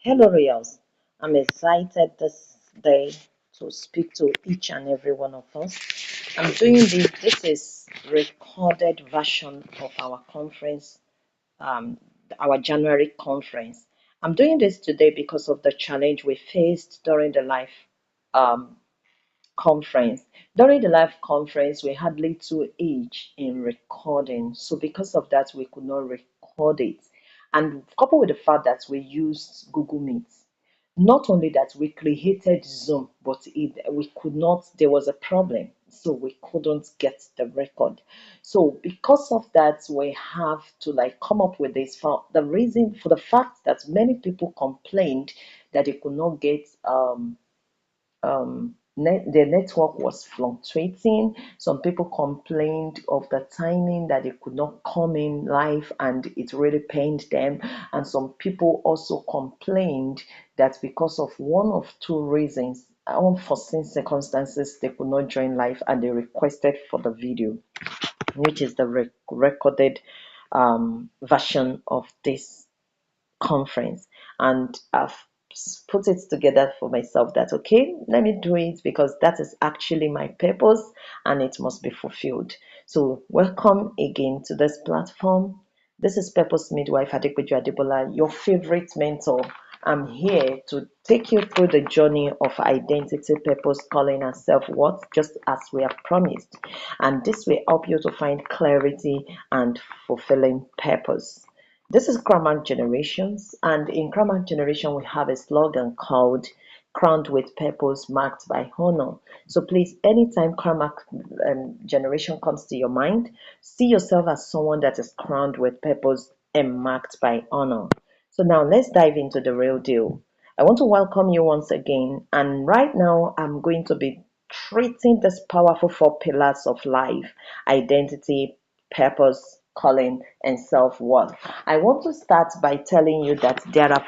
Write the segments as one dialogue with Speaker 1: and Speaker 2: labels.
Speaker 1: Hello, Royals. I'm excited this day to speak to each and every one of us. I'm doing this. This is recorded version of our conference, um, our January conference. I'm doing this today because of the challenge we faced during the life um, conference. During the live conference, we had little age in recording. So because of that, we could not record it. And coupled with the fact that we used Google Meet, not only that we created Zoom, but we could not, there was a problem. So we couldn't get the record. So because of that, we have to like come up with this for the reason for the fact that many people complained that they could not get the network was fluctuating. Some people complained of the timing that they could not come in live and it really pained them. And some people also complained that because of one of two reasons, unforeseen circumstances, they could not join live and they requested for the video, which is the recorded version of this conference. And I've put it together for myself that okay, let me do it because that is actually my purpose and it must be fulfilled. So welcome again to this platform. This is Purpose Midwife Adequate Adebola, your favorite mentor. I'm here to take you through the journey of identity, purpose, calling, and self worth, just as we have promised. And this will help you to find clarity and fulfilling purpose. This is Crownmark Generations, and in Crownmark Generation, we have a slogan called Crowned with Purpose, Marked by Honor. So please, anytime Crownmark Generation comes to your mind, see yourself as someone that is crowned with purpose and marked by honor. So now let's dive into the real deal. I want to welcome you once again, and right now I'm going to be treating these powerful four pillars of life: identity, purpose, calling, and self-worth. I want to start by telling you that there are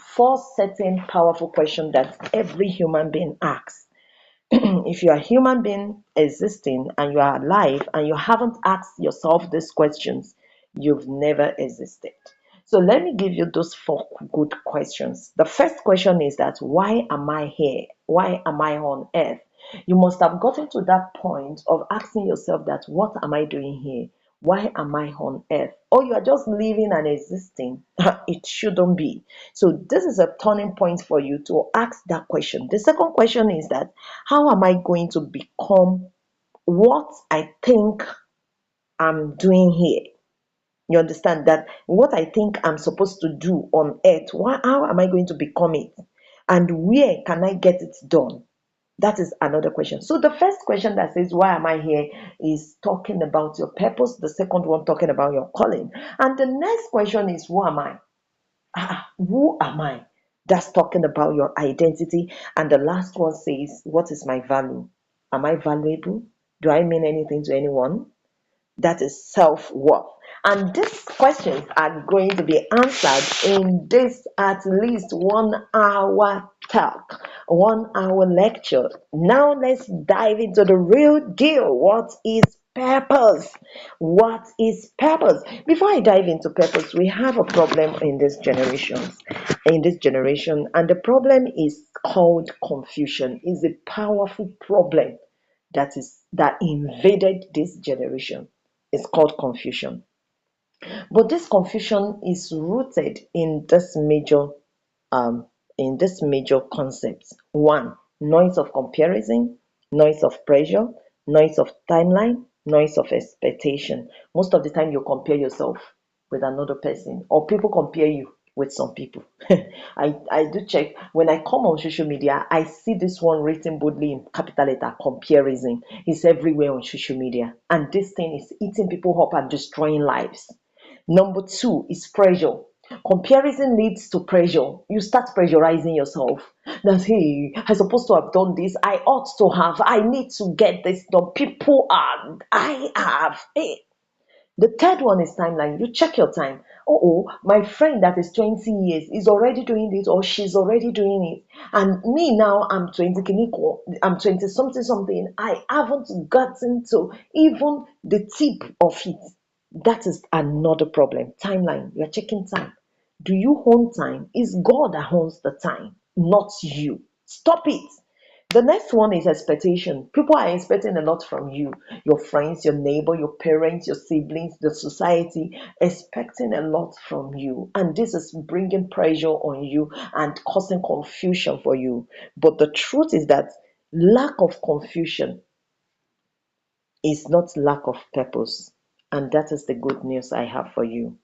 Speaker 1: four certain powerful questions that every human being asks. If you are a human being existing and you are alive and you haven't asked yourself these questions, you've never existed. So let me give you those four good questions. The first question is that why am I here? Why am I on earth? You must have gotten to that point of asking yourself that what am I doing here? Why am I on earth? Or you are just living and existing. It shouldn't be. So this is a turning point for you to ask that question. The second question is that how am I going to become what I think I'm doing here? You understand that what I think I'm supposed to do on earth, how am I going to become it? And where can I get it done? That is another question. So the first question that says, why am I here, is talking about your purpose. The second one talking about your calling. And the next question is, who am I? Who am I? That's talking about your identity. And the last one says, what is my value? Am I valuable? Do I mean anything to anyone? That is self-worth. And these questions are going to be answered in this at least 1 hour talk, 1 hour lecture. Now let's dive into the real deal. What is purpose? What is purpose? Before I dive into purpose, we have a problem in this generation, and the problem is called confusion. It's a powerful problem that invaded this generation. It's called confusion. But this confusion is rooted um in this major concepts. One, noise of comparison, noise of pressure, noise of timeline, noise of expectation. Most of the time you compare yourself with another person, or people compare you with some people. I do check when I come on social media, I see this one written boldly in capital letter: comparison. It's everywhere on social media, and this thing is eating people up and destroying lives. Number two is pressure. Comparison leads to pressure. You start pressurizing yourself that, hey, I'm supposed to have done this. I ought to have. I need to get this done. People are. I have. Hey. The third one is timeline. You check your time. Oh, my friend that is 20 years is already doing it, or she's already doing it. And me now, I'm 20, kiniko, I'm 20 something something. I haven't gotten to even the tip of it. That is another problem. Timeline. You're checking time. Do you own time? It's God that owns the time, not you. Stop it. The next one is expectation. People are expecting a lot from you, your friends, your neighbor, your parents, your siblings, the society, expecting a lot from you. And this is bringing pressure on you and causing confusion for you. But the truth is that lack of confusion is not lack of purpose. And that is the good news I have for you.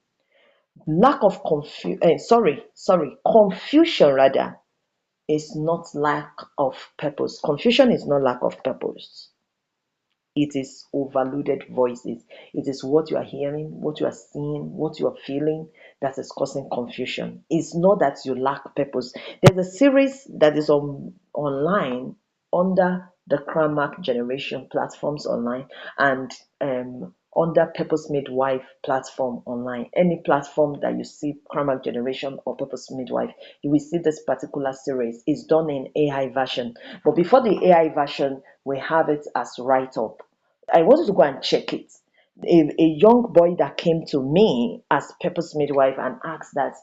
Speaker 1: Lack of confusion rather is not lack of purpose. Confusion is not lack of purpose. It is overloaded voices. It is what you are hearing, what you are seeing, what you are feeling that is causing confusion. It's not that you lack purpose. There's a series that is online under the Crownmark generation platforms online, and under Purpose Midwife platform online. Any platform that you see Crownmark generation or Purpose Midwife, you will see this particular series. It's done in AI version. But before the AI version, we have it as write up. I wanted to go and check it. A young boy that came to me as Purpose Midwife and asked that,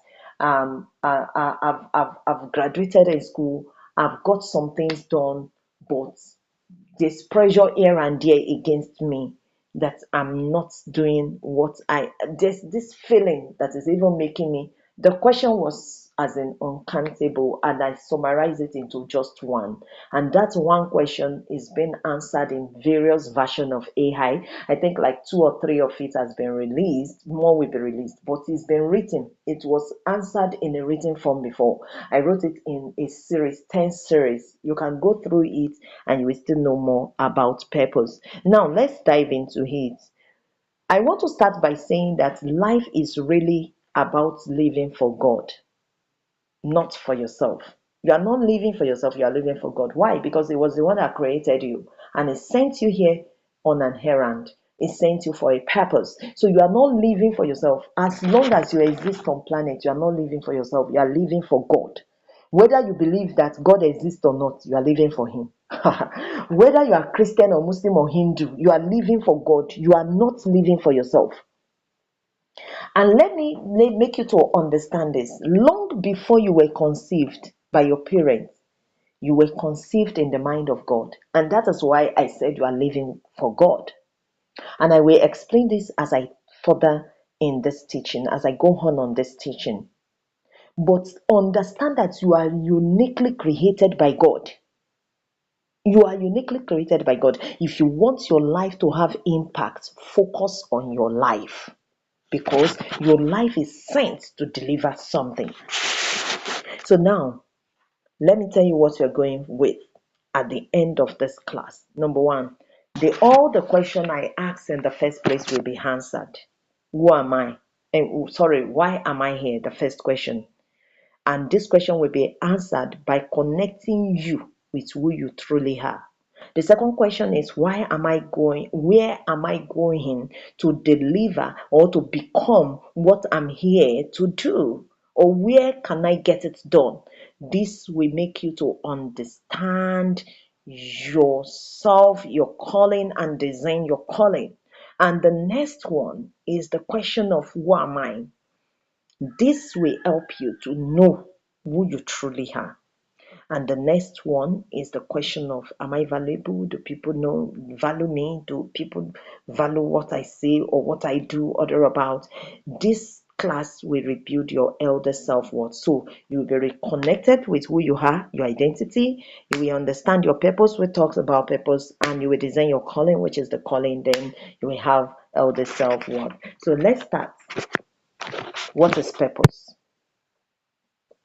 Speaker 1: I've graduated in school, I've got some things done, but there's pressure here and there against me that I'm not doing what there's this feeling that is even making me. The question was as in uncountable, and I summarize it into just one. And that one question is being answered in various versions of AI. I think like two or three of it has been released, more will be released, but it's been written. It was answered in a written form before. I wrote it in a series, 10 series. You can go through it and you will still know more about purpose. Now, let's dive into it. I want to start by saying that life is really about living for God, not for yourself. You are not living for yourself, you are living for God. Why? Because it was the one that created you and He sent you here on an errand. He sent you for a purpose. So you are not living for yourself. As long as you exist on planet, you are not living for yourself, you are living for God. Whether you believe that God exists or not, you are living for Him. Whether you are Christian or Muslim or Hindu, you are living for God. You are not living for yourself. And let me make you to understand this. Long before you were conceived by your parents, you were conceived in the mind of God. And that is why I said you are living for God. And I will explain this as I further in this teaching, as I go on this teaching. But understand that you are uniquely created by God. You are uniquely created by God. If you want your life to have impact, focus on your life, because your life is sent to deliver something. So now, let me tell you what you're going with at the end of this class. Number one, all the question I asked in the first place will be answered. Who am I? And sorry, why am I here? The first question. And this question will be answered by connecting you with who you truly are. The second question is, why am I going? Where am I going to deliver or to become what I'm here to do? Or where can I get it done? This will make you to understand yourself, your calling, and design your calling. And the next one is the question of who am I? This will help you to know who you truly are. And the next one is the question of, am I valuable? Do people value me? Do people value what I say or what I do or thereabout? This class will rebuild your elder self-worth. So you will be reconnected with who you are, your identity. You will understand your purpose. We talked about purpose, and you will design your calling, which is the calling. Then you will have elder self-worth. So let's start. What is purpose?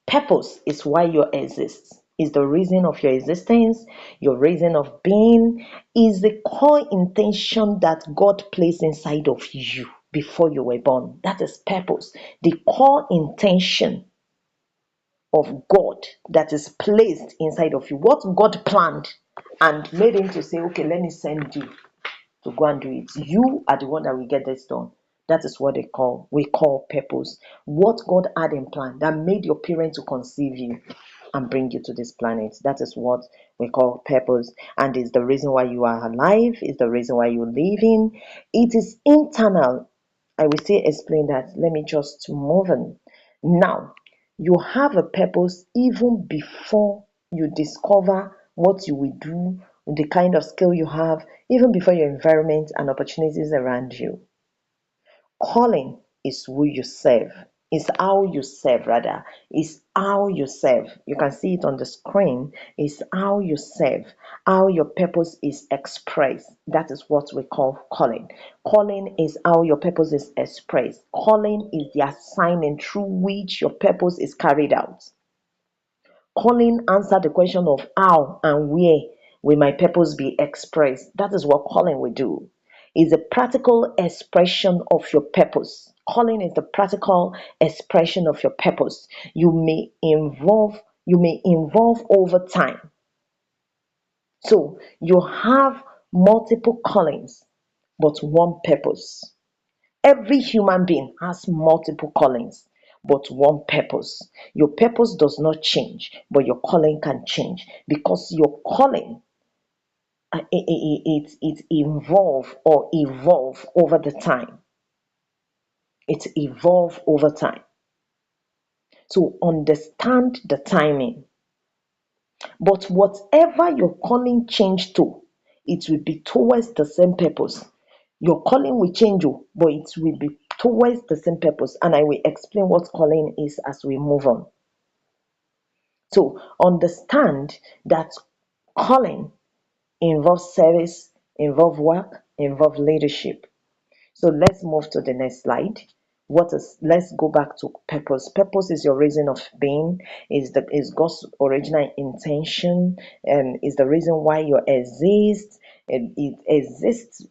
Speaker 1: Purpose is why you exist, is the reason of your existence, your reason of being, is the core intention that God placed inside of you before you were born. That is purpose. The core intention of God that is placed inside of you. What God planned and made Him to say, okay, let me send you to go and do it. You are the one that will get this done. That is what we call purpose. What God had in plan that made your parents to conceive you and bring you to this planet. That is what we call purpose. And is the reason why you are alive, is the reason why you're living. It is internal. I will still explain that. Let me just move on. Now, you have a purpose even before you discover what you will do, the kind of skill you have, even before your environment and opportunities around you. Calling is who you serve. Is how you serve, rather. Is how you serve. You can see it on the screen. Is how you serve. How your purpose is expressed. That is what we call calling. Calling is how your purpose is expressed. Calling is the assignment through which your purpose is carried out. Calling answer the question of how and where will my purpose be expressed. That is what calling will do. Is a practical expression of your purpose. Calling is the practical expression of your purpose. You may involve over time. So you have multiple callings, but one purpose. Every human being has multiple callings, but one purpose. Your purpose does not change, but your calling can change because your calling it evolve or evolve over the time. It evolve over time. So understand the timing. But whatever your calling change to, it will be towards the same purpose. Your calling will change, oh, but it will be towards the same purpose. And I will explain what calling is as we move on. So understand that calling involves service, involve work, involve leadership. So let's move to the next slide. Let's go back to purpose. Purpose is your reason of being, is God's original intention, is the reason why you exist. And it exists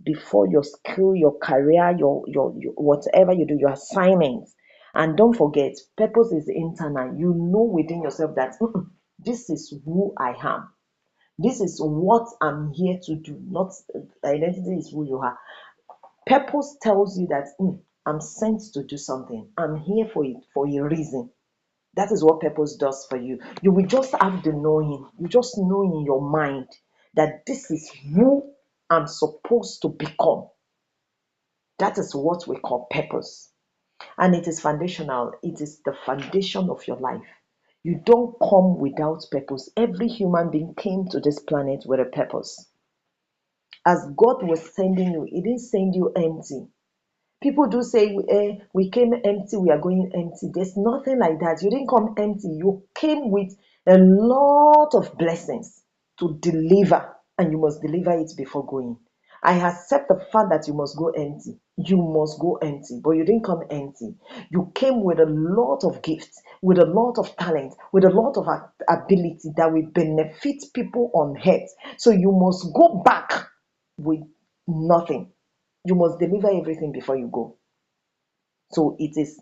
Speaker 1: before your skill, your career, your whatever you do, your assignments. And don't forget, purpose is internal. You know within yourself that this is who I am. This is what I'm here to do. Not identity is who you are. Purpose tells you that I'm sent to do something. I'm here for it for a reason. That is what purpose does for you. You will just have the knowing. You just know in your mind that this is who I'm supposed to become. That is what we call purpose. And it is foundational. It is the foundation of your life. You don't come without purpose. Every human being came to this planet with a purpose. As God was sending you, He didn't send you empty. People do say, we came empty, we are going empty. There's nothing like that. You didn't come empty. You came with a lot of blessings to deliver, and you must deliver it before going. I accept the fact that you must go empty. You must go empty, but you didn't come empty. You came with a lot of gifts, with a lot of talent, with a lot of ability that will benefit people on earth. So you must go back with nothing. You must deliver everything before you go. So it is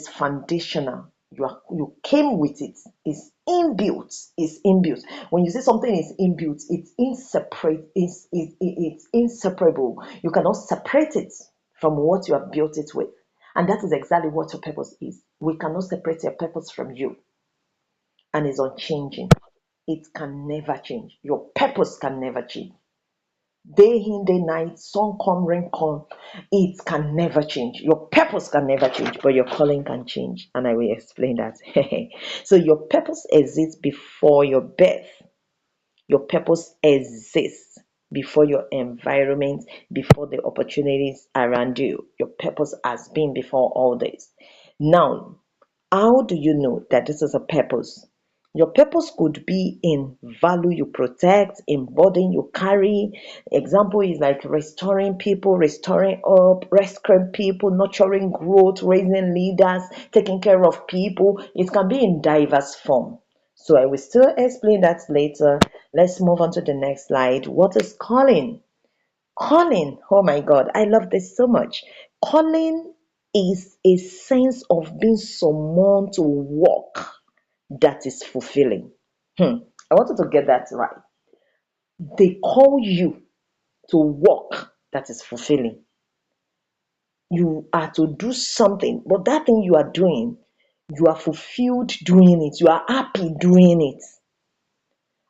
Speaker 1: foundational. You came with it. It's inbuilt. It's inbuilt. When you say something is inbuilt, it's inseparable. You cannot separate it from what you have built it with. And that is exactly what your purpose is. We cannot separate your purpose from you. And it's unchanging. It can never change. Your purpose can never change. Day in, day night, sun come, rain come, it can never change. Your purpose can never change, but your calling can change. And I will explain that. So your purpose exists before your birth. Your purpose exists before your environment, before the opportunities around you. Your purpose has been before all this. Now, how do you know that this is a purpose? Your purpose could be in value you protect, in burden you carry. Example is like restoring people, restoring up, rescuing people, nurturing growth, raising leaders, taking care of people. It can be in diverse form. So I will still explain that later. Let's move on to the next slide. What is calling? Calling, oh my God, I love this so much. Calling is a sense of being summoned to work that is fulfilling. I wanted to get that right. They call you to work that is fulfilling. You are to do something, but that thing you are doing, you are fulfilled doing it, you are happy doing it,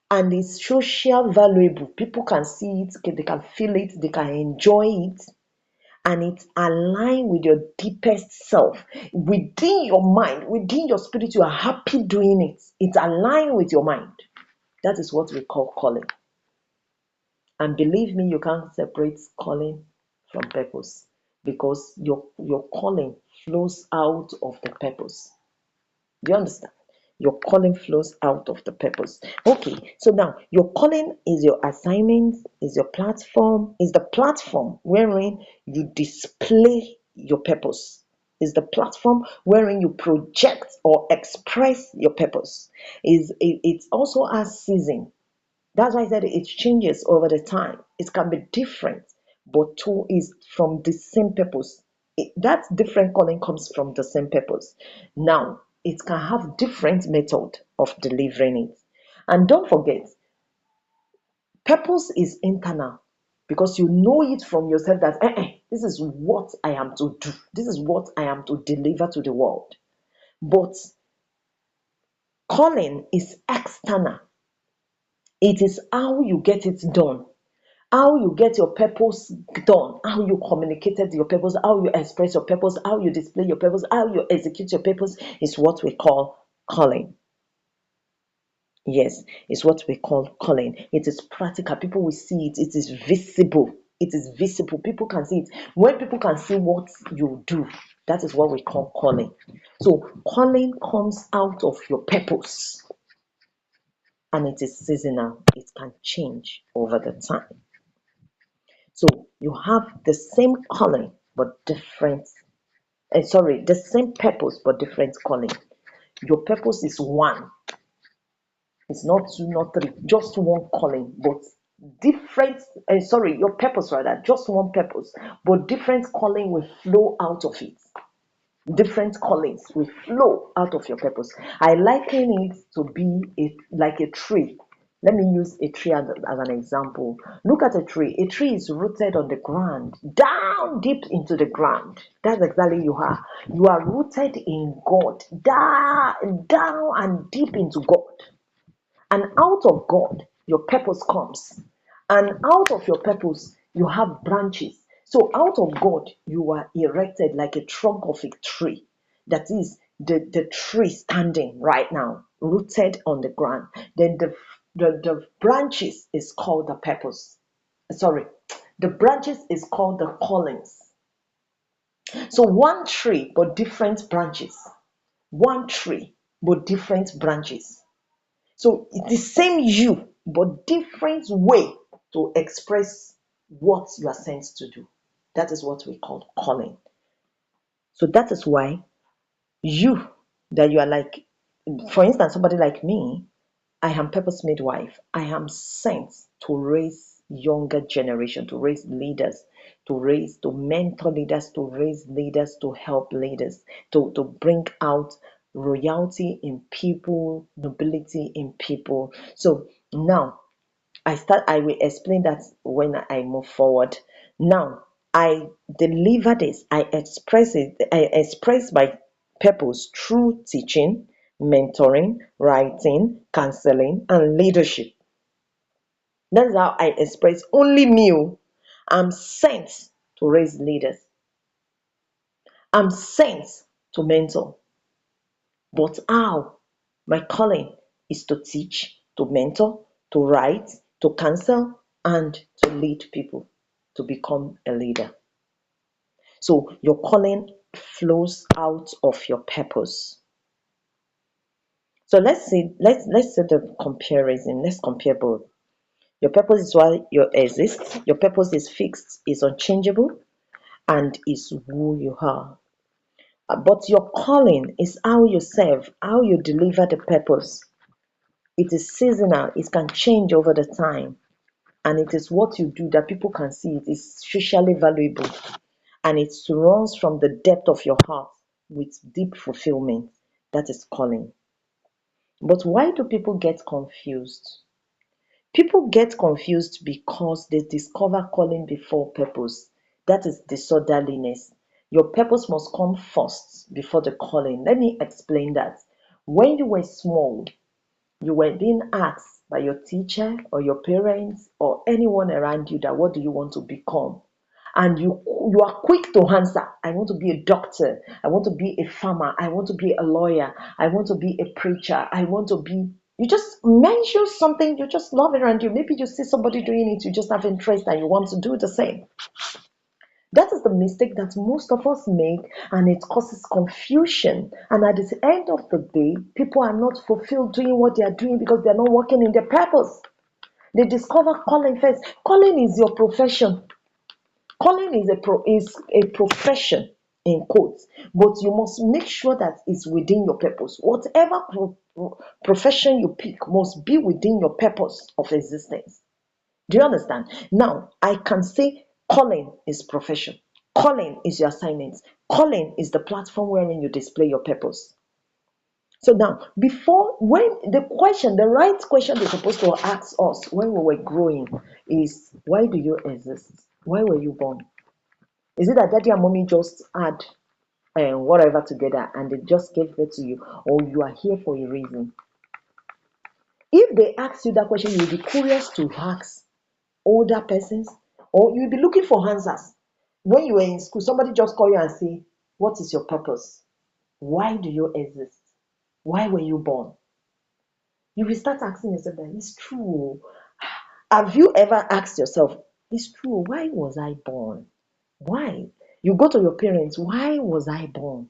Speaker 1: and it's social valuable. People can see it, they can feel it, they can enjoy it, and it's aligned with your deepest self. Within your mind, within your spirit, you are happy doing it. It's aligned with your mind. That is what we call calling. And believe me, you can't separate calling from purpose, because your calling flows out of the purpose. Do you understand? Your calling flows out of the purpose. Okay, so now your calling is your assignment, is your platform, is the platform wherein you display your purpose. Is the platform wherein you project or express your purpose. It also has season. That's why I said it changes over the time. It can be different, but two is from the same purpose. That different calling comes from the same purpose. Now, it can have different method of delivering it. And don't forget, purpose is internal, because you know it from yourself that this is what I am to do. This is what I am to deliver to the world. But calling is external. It is how you get it done, how you get your purpose done, how you communicated your purpose, how you express your purpose, how you display your purpose, how you execute your purpose is what we call calling. Yes, it's what we call calling. It is practical. People will see it. It is visible. It is visible. People can see it. When people can see what you do, that is what we call calling. So calling comes out of your purpose, and it is seasonal. It can change over the time. So you have the same calling but different, sorry, the same purpose but different calling. Your purpose is one. It's not two, not three, just one calling, but different. Sorry, your purpose rather, just one purpose, but different calling will flow out of it. Different callings will flow out of your purpose. I liken it to be like a tree. Let me use a tree as an example. Look at a tree. A tree is rooted on the ground, down deep into the ground. That's exactly you are. You are rooted in God, down and deep into God. And out of God, your purpose comes. And out of your purpose, you have branches. So out of God, you are erected like a trunk of a tree. That is the tree standing right now, rooted on the ground. Then the branches is called the purpose. Sorry, the branches is called the callings. So one tree, but different branches. One tree, but different branches. So it's the same you, but different way to express what you are sent to do. That is what we call calling. So that is why you, that you are like, for instance, somebody like me, I am purpose midwife. I am sent to raise younger generation, to raise leaders, to mentor leaders, to raise leaders, to help leaders, to bring out royalty in people, nobility in people. So now I will explain that when I move forward. Now I deliver this, I express my purpose through teaching, mentoring, writing, counseling, and leadership. That's how I express only me. I'm sent to raise leaders. I'm sent to mentor. But how? My calling is to teach, to mentor, to write, to counsel, and to lead people to become a leader. So your calling flows out of your purpose. So let's see the comparison. Let's compare both. Your purpose is why you exist. Your purpose is fixed, is unchangeable, and is who you are. But your calling is how you serve, how you deliver the purpose. It is seasonal, it can change over the time, and it is what you do that people can see. It is socially valuable, and it runs from the depth of your heart with deep fulfillment. That is calling. But why do people get confused? People get confused because they discover calling before purpose. That is disorderliness. Your purpose must come first before the calling. Let me explain that. When you were small, you were being asked by your teacher or your parents or anyone around you that what do you want to become? and you are quick to answer. I want to be a doctor, I want to be a farmer, I want to be a lawyer, I want to be a preacher, I want to be, you just mention something you just love it around you. Maybe you see somebody doing it, you just have interest and you want to do the same. That is the mistake that most of us make, and it causes confusion. And at the end of the day, people are not fulfilled doing what they are doing because they're not working in their purpose. They discover calling first. Calling is your profession. Calling is a profession in quotes, but you must make sure that it's within your purpose. Whatever profession you pick must be within your purpose of existence. Do you understand? Now, I can say calling is profession. Calling is your assignment. Calling is the platform wherein you display your purpose. So now, before when the right question they're supposed to ask us when we were growing is, why do you exist? Why were you born? Is it that daddy and mommy just add whatever together and they just gave birth to you, or you are here for a reason? If they ask you that question, you'll be curious to ask older persons, or you'll be looking for answers. When you were in school, somebody just call you and say, what is your purpose? Why do you exist? Why were you born? You will start asking yourself that it's true. Have you ever asked yourself, it's true, why was I born? Why? You go to your parents, why was I born?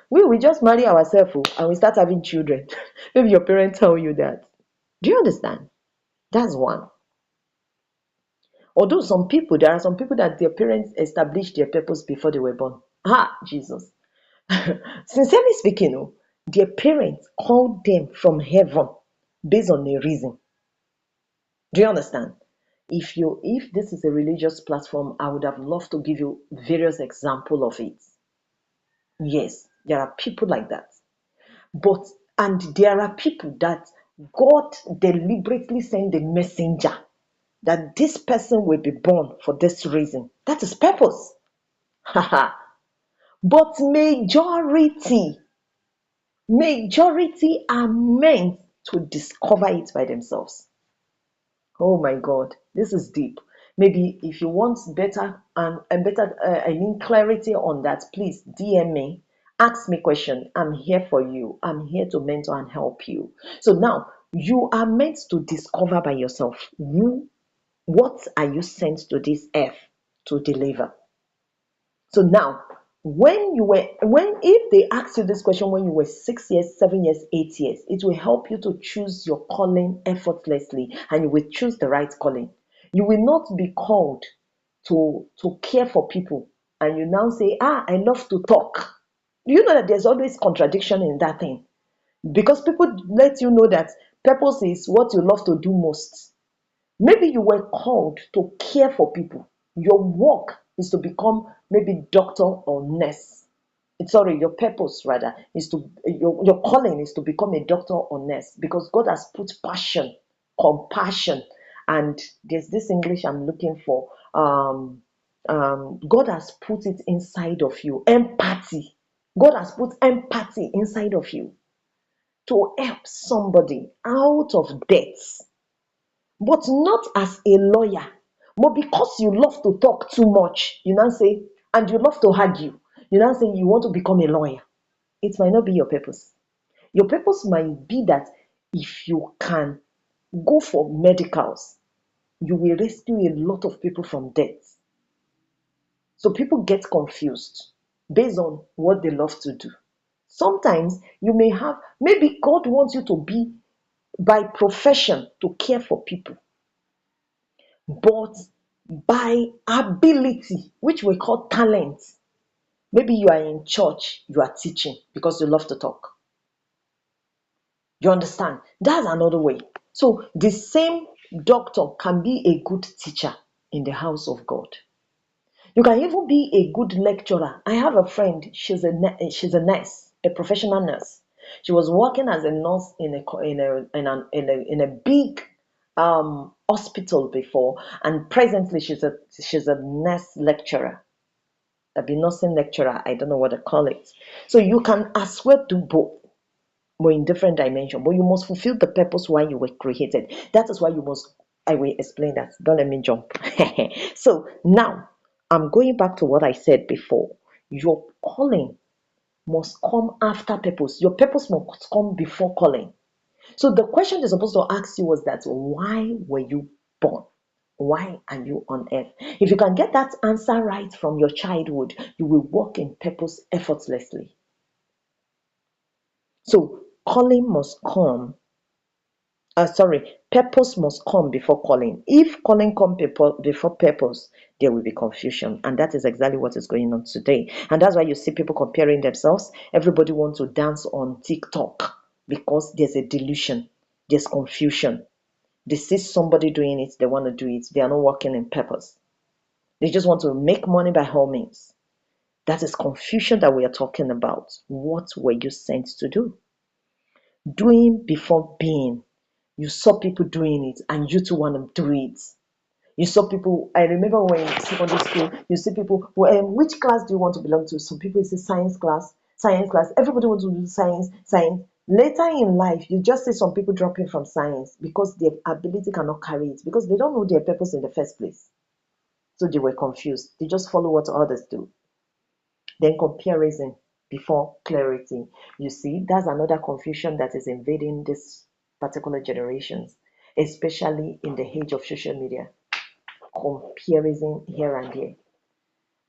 Speaker 1: We just marry ourselves and we start having children. Maybe your parents tell you that. Do you understand? That's one. Although there are some people that their parents established their purpose before they were born. Jesus. Sincerely speaking, their parents called them from heaven based on a reason. Do you understand? If this is a religious platform, I would have loved to give you various examples of it. Yes, there are people like that. But and there are people that God deliberately sent a messenger that this person will be born for this reason. That is purpose. But majority are meant to discover it by themselves. Oh my God, this is deep. Maybe if you want better and better, I mean clarity on that, please DM me, ask me question. I'm here for you. I'm here to mentor and help you. So now you are meant to discover by yourself what are you sent to this earth to deliver. So now, when if they ask you this question when you were 6 years, 7 years, 8 years, it will help you to choose your calling effortlessly, and you will choose the right calling. You will not be called to care for people, and you now say, I love to talk. Do you know that there's always contradiction in that thing? Because people let you know that purpose is what you love to do most. Maybe you were called to care for people. Your work is to become maybe doctor or nurse. Sorry, your purpose rather is to your calling is to become a doctor or nurse, because God has put passion, compassion, and there's this English I'm looking for. God has put it inside of you. Empathy. God has put empathy inside of you to help somebody out of debt, but not as a lawyer, but because you love to talk too much, you now say, and you love to argue, you now say you want to become a lawyer. It might not be your purpose. Your purpose might be that if you can go for medicals, you will rescue a lot of people from death. So people get confused based on what they love to do. Sometimes you may have, maybe God wants you to be by profession to care for people, but by ability, which we call talent. Maybe you are in church, you are teaching because you love to talk. You understand? That's another way. So the same doctor can be a good teacher in the house of God. You can even be a good lecturer. I have a friend, she's a nurse, a professional nurse. She was working as a nurse in a big hospital before, and presently she's a nurse lecturer, a nursing lecturer. I don't know what to call it. So you can as well do both, but in different dimension. But you must fulfill the purpose why you were created. That is why you must. I will explain that. Don't let me jump. So now, I'm going back to what I said before. Your calling must come after purpose. Your purpose must come before calling. So the question they're supposed to ask you was that why were you born? Why are you on earth? If you can get that answer right from your childhood, you will walk in purpose effortlessly. So calling must come. Sorry, purpose must come before calling. If calling come before purpose, there will be confusion, and that is exactly what is going on today. And that's why you see people comparing themselves. Everybody wants to dance on TikTok because there's a delusion, there's confusion. They see somebody doing it, they want to do it. They are not working in purpose. They just want to make money by all means. That is confusion that we are talking about. What were you sent to do? Doing before being. You saw people doing it and you too want to do it. You saw people, I remember when in secondary school, you see people, well, which class do you want to belong to? Some people say science class, science class. Everybody wants to do science, science. Later in life, you just see some people dropping from science because their ability cannot carry it, because they don't know their purpose in the first place. So they were confused. They just follow what others do. Then comparison before clarity. You see, that's another confusion that is invading this particular generations, especially in the age of social media. Comparison here and there.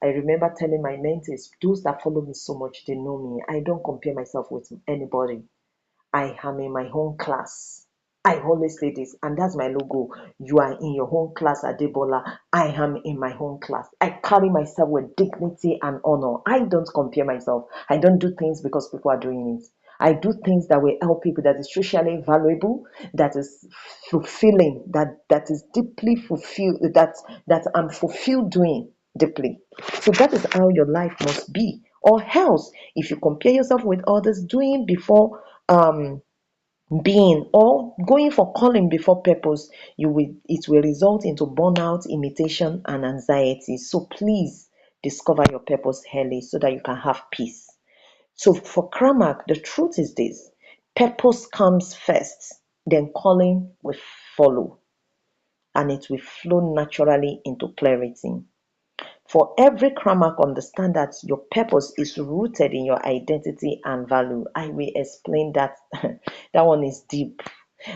Speaker 1: I remember telling my mentees, those that follow me so much, they know me. I don't compare myself with anybody. I am in my own class. I always say this, and that's my logo. You are in your own class, Adebola. I am in my own class. I carry myself with dignity and honor. I don't compare myself. I don't do things because people are doing it. I do things that will help people, that is socially valuable, that is fulfilling, that is deeply fulfilled, that I'm fulfilled doing deeply. So that is how your life must be. Or else, if you compare yourself with others doing before being, or going for calling before purpose, it will result into burnout, imitation, and anxiety. So please discover your purpose early so that you can have peace. So for Crownmark, the truth is this: purpose comes first, then calling will follow, and it will flow naturally into clarity. For every Crownmark, understand that your purpose is rooted in your identity and value. I will explain that. That one is deep.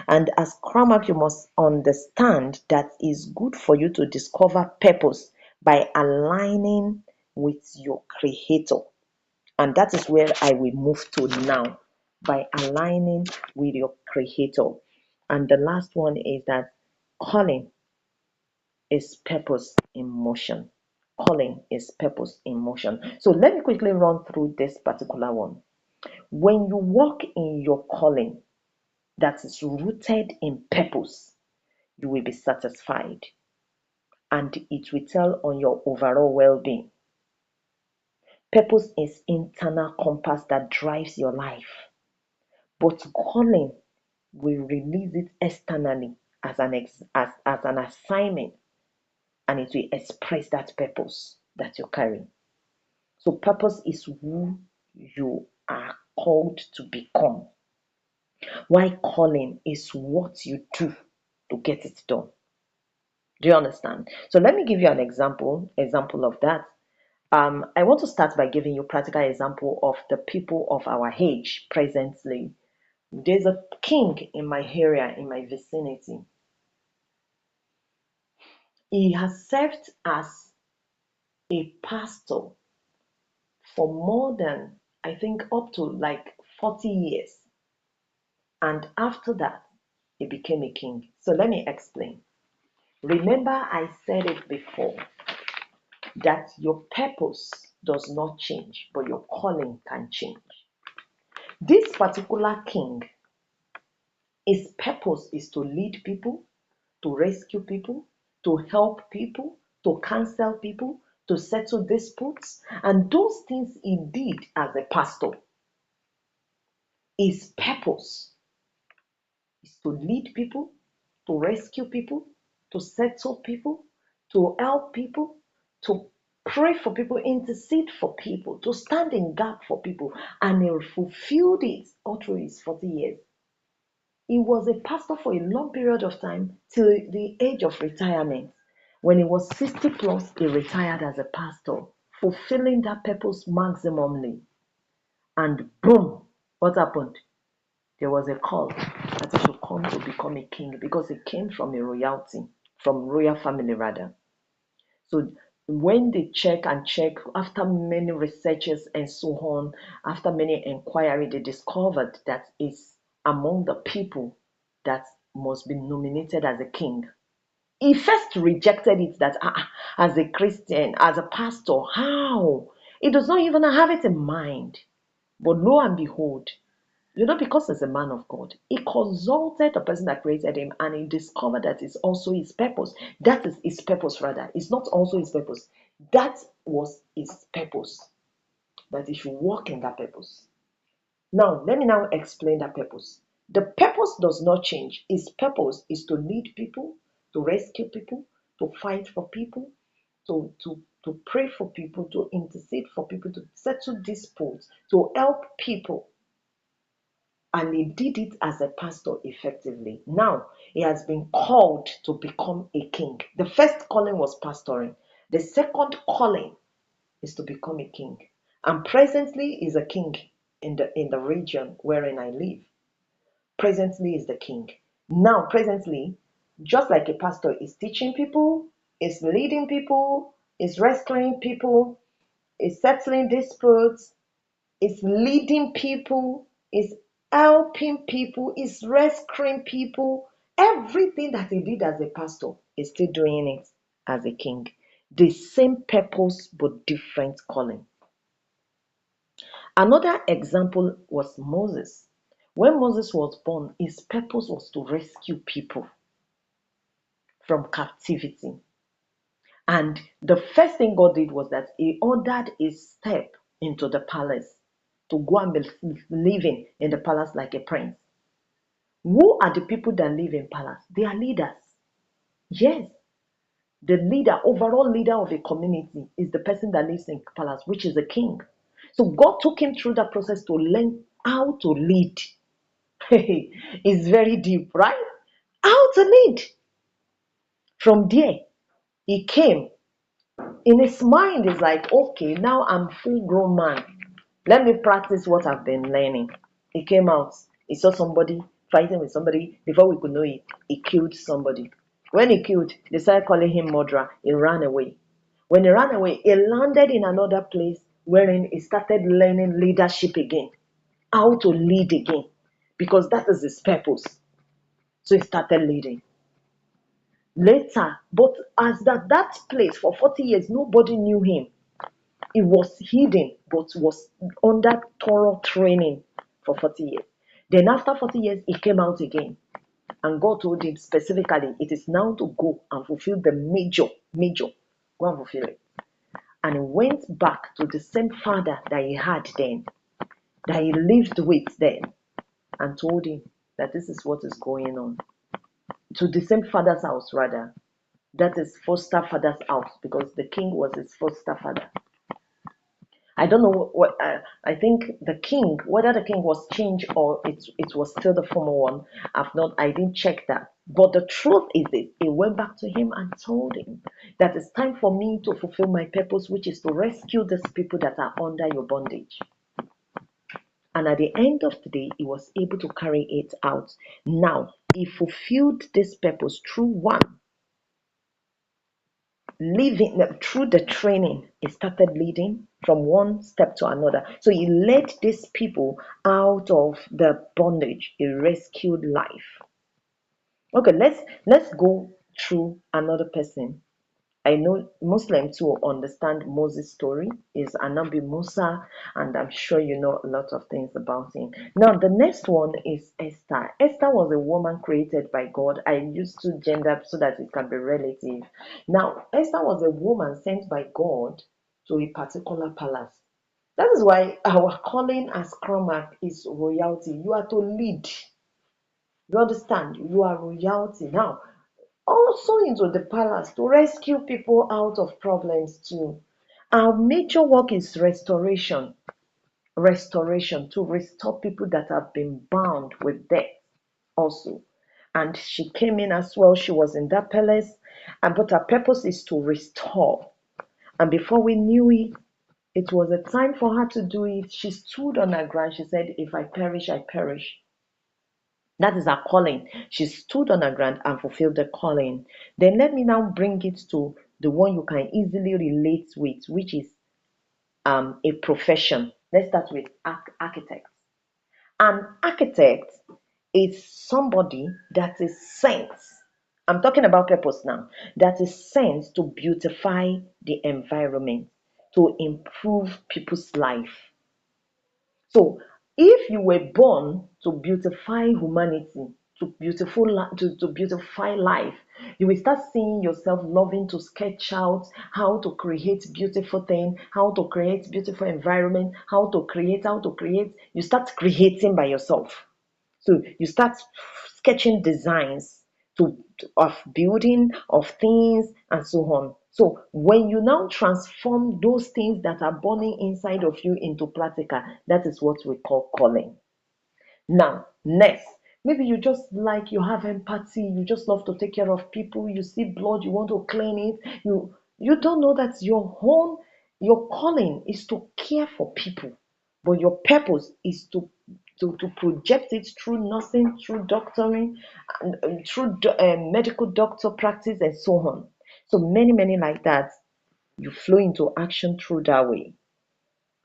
Speaker 1: And as Crownmark, you must understand that it's good for you to discover purpose by aligning with your creator. And that is where I will move to now, by aligning with your creator. And the last one is that calling is purpose in motion. Calling is purpose in motion. So let me quickly run through this particular one. When you walk in your calling that is rooted in purpose, you will be satisfied and it will tell on your overall well being. Purpose is internal compass that drives your life, but calling will release it externally as as an assignment, and it will express that purpose that you carry. So purpose is who you are called to become. Why calling is what you do to get it done. Do you understand? So let me give you an example of that. I want to start by giving you a practical example of the people of our age presently. There's a king in my area, in my vicinity. He has served as a pastor for more than, I think, up to like 40 years. And after that, he became a king. So let me explain. Remember, I said it before that your purpose does not change, but your calling can change. This particular king, his purpose is to lead people, to rescue people, to help people, to counsel people, to settle disputes, and those things he did as a pastor. His purpose is to lead people, to rescue people, to settle people, to help people, to pray for people, intercede for people, to stand in gap for people, and he fulfilled it all through his 40 years. He was a pastor for a long period of time till the age of retirement. When he was 60 plus, he retired as a pastor, fulfilling that purpose maximally. And boom, what happened? There was a call that he should come to become a king because he came from a royalty, from royal family rather. So when they check and check, after many researches and so on, after many inquiry, they discovered that it's among the people that must be nominated as a king. He first rejected it that as a Christian, as a pastor, how? He does not even have it in mind. But lo and behold, because he's a man of God, he consulted the person that created him and he discovered that it's also his purpose. That is his purpose, rather. It's not also his purpose. That was his purpose, that he should walk in that purpose. Now, let me now explain that purpose. The purpose does not change. His purpose is to lead people, to rescue people, to fight for people, to pray for people, to intercede for people, to settle disputes, to help people. And he did it as a pastor effectively. Now, he has been called to become a king. The first calling was pastoring. The second calling is to become a king. And presently is a king in the region wherein I live. Presently is the king. Now, presently, just like a pastor is teaching people, is leading people, is rescuing people, is settling disputes, is leading people, is helping people, is rescuing people. Everything that he did as a pastor is still doing it as a king. The same purpose but different calling. Another example was Moses. When Moses was born, his purpose was to rescue people from captivity. And the first thing God did was that he ordered his step into the palace to go and be living in the palace like a prince. Who are the people that live in palace? They are leaders. Yes, the leader, overall leader of a community is the person that lives in palace, which is a king. So God took him through that process to learn how to lead. It's very deep, right? How to lead. From there, he came. In his mind, is like, okay, now I'm full grown man. Let me practice what I've been learning. He came out. He saw somebody fighting with somebody. Before we could know it, he killed somebody. When he killed, they started calling him murderer. He ran away. When he ran away, he landed in another place wherein he started learning leadership again, how to lead again, because that is his purpose. So he started leading. Later, but as that place for 40 years, nobody knew him. He was hidden, but was under thorough training for 40 years. Then after 40 years, he came out again. And God told him specifically, it is now to go and fulfill the major. Go and fulfill it. And he went back to the same father that he had then, that he lived with then, and told him that this is what is going on. To the same father's house, rather. That is foster father's house, because the king was his foster father. I don't know what I think the king, whether the king was changed or it was still the former one. I didn't check that. But the truth is this: he went back to him and told him that it's time for me to fulfill my purpose, which is to rescue these people that are under your bondage. And at the end of the day, he was able to carry it out. Now, he fulfilled this purpose through one, living through the training. He started leading from one step to another. So he led these people out of the bondage. He rescued life. Okay, let's go through another person. I know Muslims who understand Moses' story is Anabi Musa, and I'm sure you know a lot of things about him. Now, the next one is Esther. Esther was a woman created by God. I used to gender so that it can be relative. Now, Esther was a woman sent by God to a particular palace. That is why our calling as Crownmark is royalty. You are to lead. You understand? You are royalty. Now, also into the palace to rescue people out of problems too. Our major work is restoration. Restoration to restore people that have been bound with death also. And she came in as well. She was in that palace. And but her purpose is to restore. And before we knew it, it was a time for her to do it. She stood on her ground. She said, "If I perish, I perish." That is her calling. She stood on her ground and fulfilled the calling. Then let me now bring it to the one you can easily relate with, which is a profession. Let's start with architect. An architect is somebody that is sent. I'm talking about purpose now. That is sent to beautify the environment, to improve people's life. So, if you were born to beautify humanity, to beautify life, you will start seeing yourself loving to sketch out how to create beautiful things, how to create beautiful environment, how to create. You start creating by yourself. So you start sketching designs of building, of things, and so on. So when you now transform those things that are burning inside of you into practical, that is what we call calling. Now, next, maybe you have empathy, you just love to take care of people, you see blood, you want to clean it. You don't know that your calling is to care for people, but your purpose is to project it through nursing, through doctoring, and through medical doctor practice, and so on. So many like that, you flow into action through that way.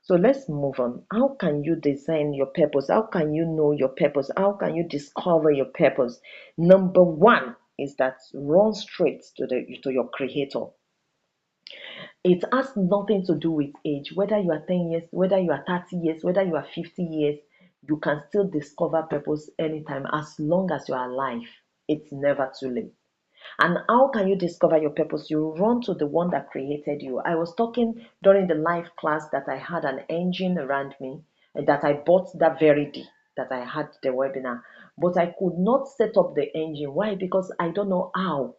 Speaker 1: So let's move on. How can you design your purpose? How can you know your purpose? How can you discover your purpose? Number one is that run straight to your creator. It has nothing to do with age. Whether you are 10 years, whether you are 30 years, whether you are 50 years, you can still discover purpose anytime as long as you are alive. It's never too late. And how can you discover your purpose? You run to the one that created you. I was talking during the live class that I had an engine around me that I bought that very day that I had the webinar, but I could not set up the engine. Why? Because I don't know how.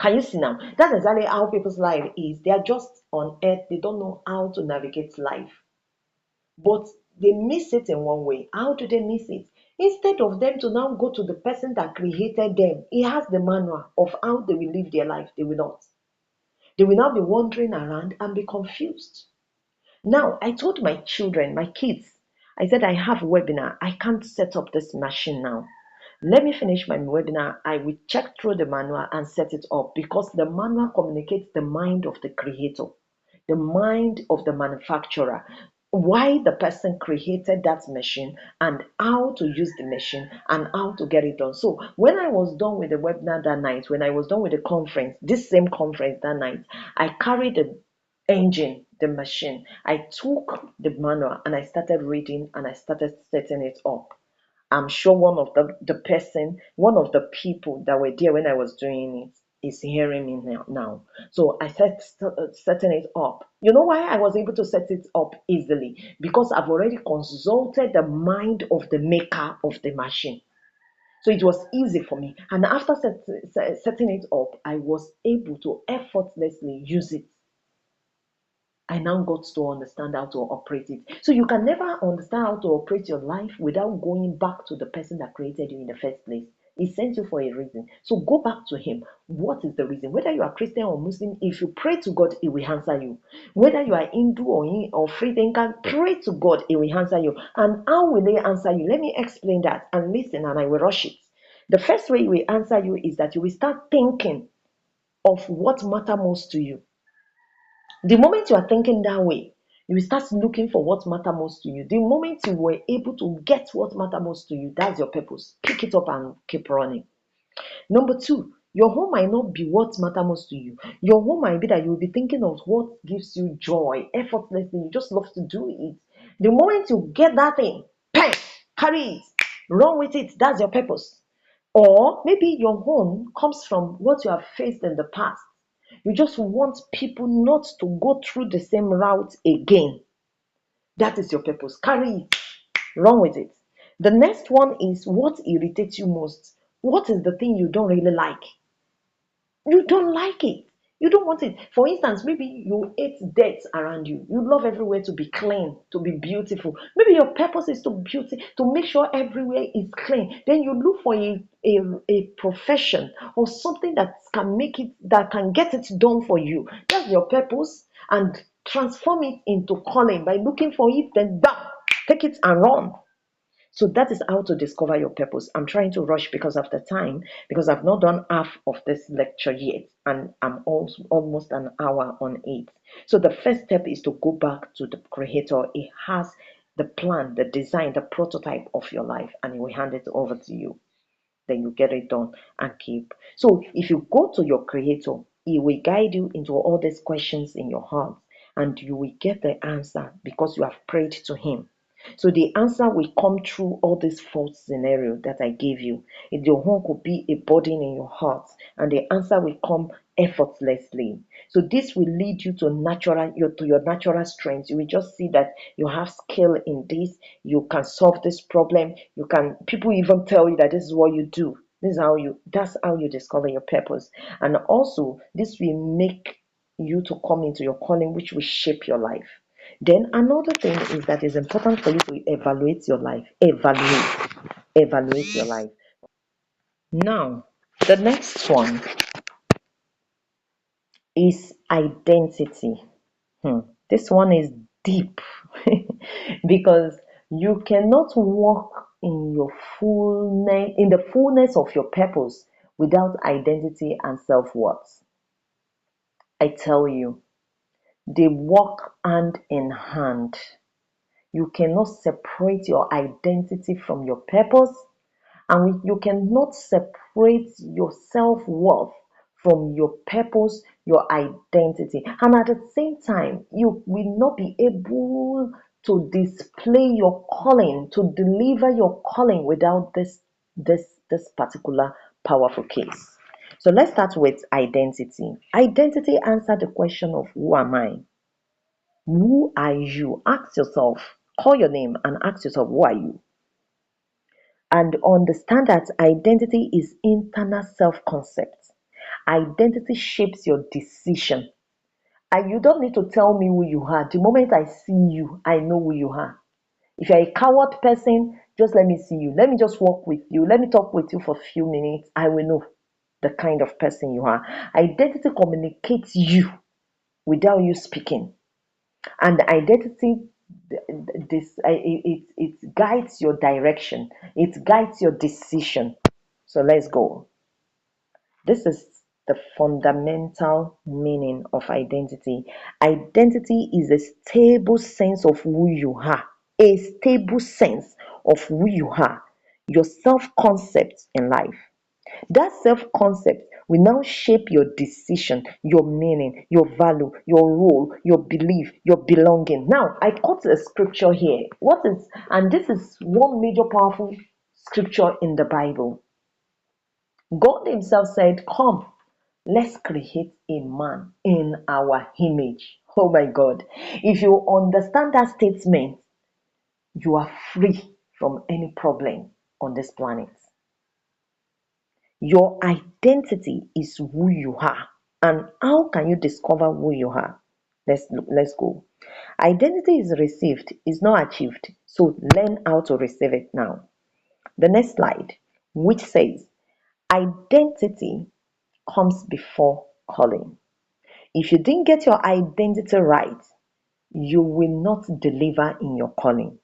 Speaker 1: Can you see now? That's exactly how people's life is. They are just on earth, they don't know how to navigate life. But they miss it in one way. How do they miss it? Instead of them to now go to the person that created them, he has the manual of how they will live their life. They will not. They will now be wandering around and be confused. Now, I told my children, my kids, I said, I have a webinar. I can't set up this machine now. Let me finish my webinar. I will check through the manual and set it up because the manual communicates the mind of the creator, the mind of the manufacturer, why the person created that machine and how to use the machine and how to get it done. So when I was done with the webinar that night, when I was done with the conference, this same conference that night, I carried the engine, the machine. I took the manual and I started reading and I started setting it up. I'm sure one of the people that were there when I was doing it is hearing me now. So I setting it up. You know why I was able to set it up easily? Because I've already consulted the mind of the maker of the machine. So it was easy for me. And after setting it up, I was able to effortlessly use it. I now got to understand how to operate it. So you can never understand how to operate your life without going back to the person that created you in the first place. He sent you for a reason. So go back to him. What is the reason? Whether you are Christian or Muslim, if you pray to God, he will answer you. Whether you are Hindu or free thinker, pray to God, he will answer you. And how will he answer you? Let me explain that and listen, and I will rush it. The first way he will answer you is that you will start thinking of what matters most to you. The moment you are thinking that way, you will start looking for what matters most to you. The moment you were able to get what matters most to you, that's your purpose. Pick it up and keep running. Number two, your home might not be what matters most to you. Your home might be that you will be thinking of what gives you joy effortlessly. You just love to do it. The moment you get that thing, bang, carry it, run with it. That's your purpose. Or maybe your home comes from what you have faced in the past. You just want people not to go through the same route again. That is your purpose. Carry it, run with it. The next one is what irritates you most. What is the thing you don't really like? You don't like it. You don't want it. For instance, maybe you hate dirt around you. You love everywhere to be clean, to be beautiful. Maybe your purpose is to make sure everywhere is clean. Then you look for a profession or something that can make it, that can get it done for you. That's your purpose, and transform it into calling by looking for it, then bam, take it and run. So that is how to discover your purpose. I'm trying to rush because of the time, because I've not done half of this lecture yet, and I'm also almost an hour on it. So the first step is to go back to the creator. He has the plan, the design, the prototype of your life, and he will hand it over to you. Then you get it done and keep. So if you go to your creator, he will guide you into all these questions in your heart, and you will get the answer because you have prayed to him. So the answer will come through all these false scenario that I gave you. If your home could be a burden in your heart, and the answer will come effortlessly. So this will lead you to your natural strength. You will just see that you have skill in this, you can solve this problem, you can, people even tell you that this is what you do. This is how you That's how you discover your purpose. And also this will make you to come into your calling, which will shape your life. Then another thing is that it's important for you to evaluate your life. Evaluate your life. Now, the next one is identity. This one is deep because you cannot walk in your fullness, in the fullness of your purpose, without identity and self-worth. I tell you, they walk hand in hand. You cannot separate your identity from your purpose, and you cannot separate your self-worth from your purpose, your identity. And at the same time, you will not be able to display your calling, to deliver your calling without this particular powerful case. So let's start with identity. Identity answer the question of who am I? Who are you? Ask yourself, call your name and ask yourself, who are you? And understand that identity is internal self concept. Identity shapes your decision. And you don't need to tell me who you are. The moment I see you, I know who you are. If you're a coward person, just let me see you. Let me just walk with you. Let me talk with you for a few minutes. I will know the kind of person you are. Identity communicates you without you speaking. And the identity, it guides your direction, it guides your decision. So let's go. This is the fundamental meaning of identity. Identity is a stable sense of who you are, a stable sense of who you are, your self concept in life. That self concept will now shape your decision, your meaning, your value, your role, your belief, your belonging. Now, I quote a scripture here. And this is one major powerful scripture in the Bible. God Himself said, come, let's create a man in our image. Oh my God. If you understand that statement, you are free from any problem on this planet. Your identity is who you are. And how can you discover who you are? Let's go. Identity is received, is not achieved. So learn how to receive it now. The next slide, which says identity comes before calling. If you didn't get your identity right, you will not deliver in your calling.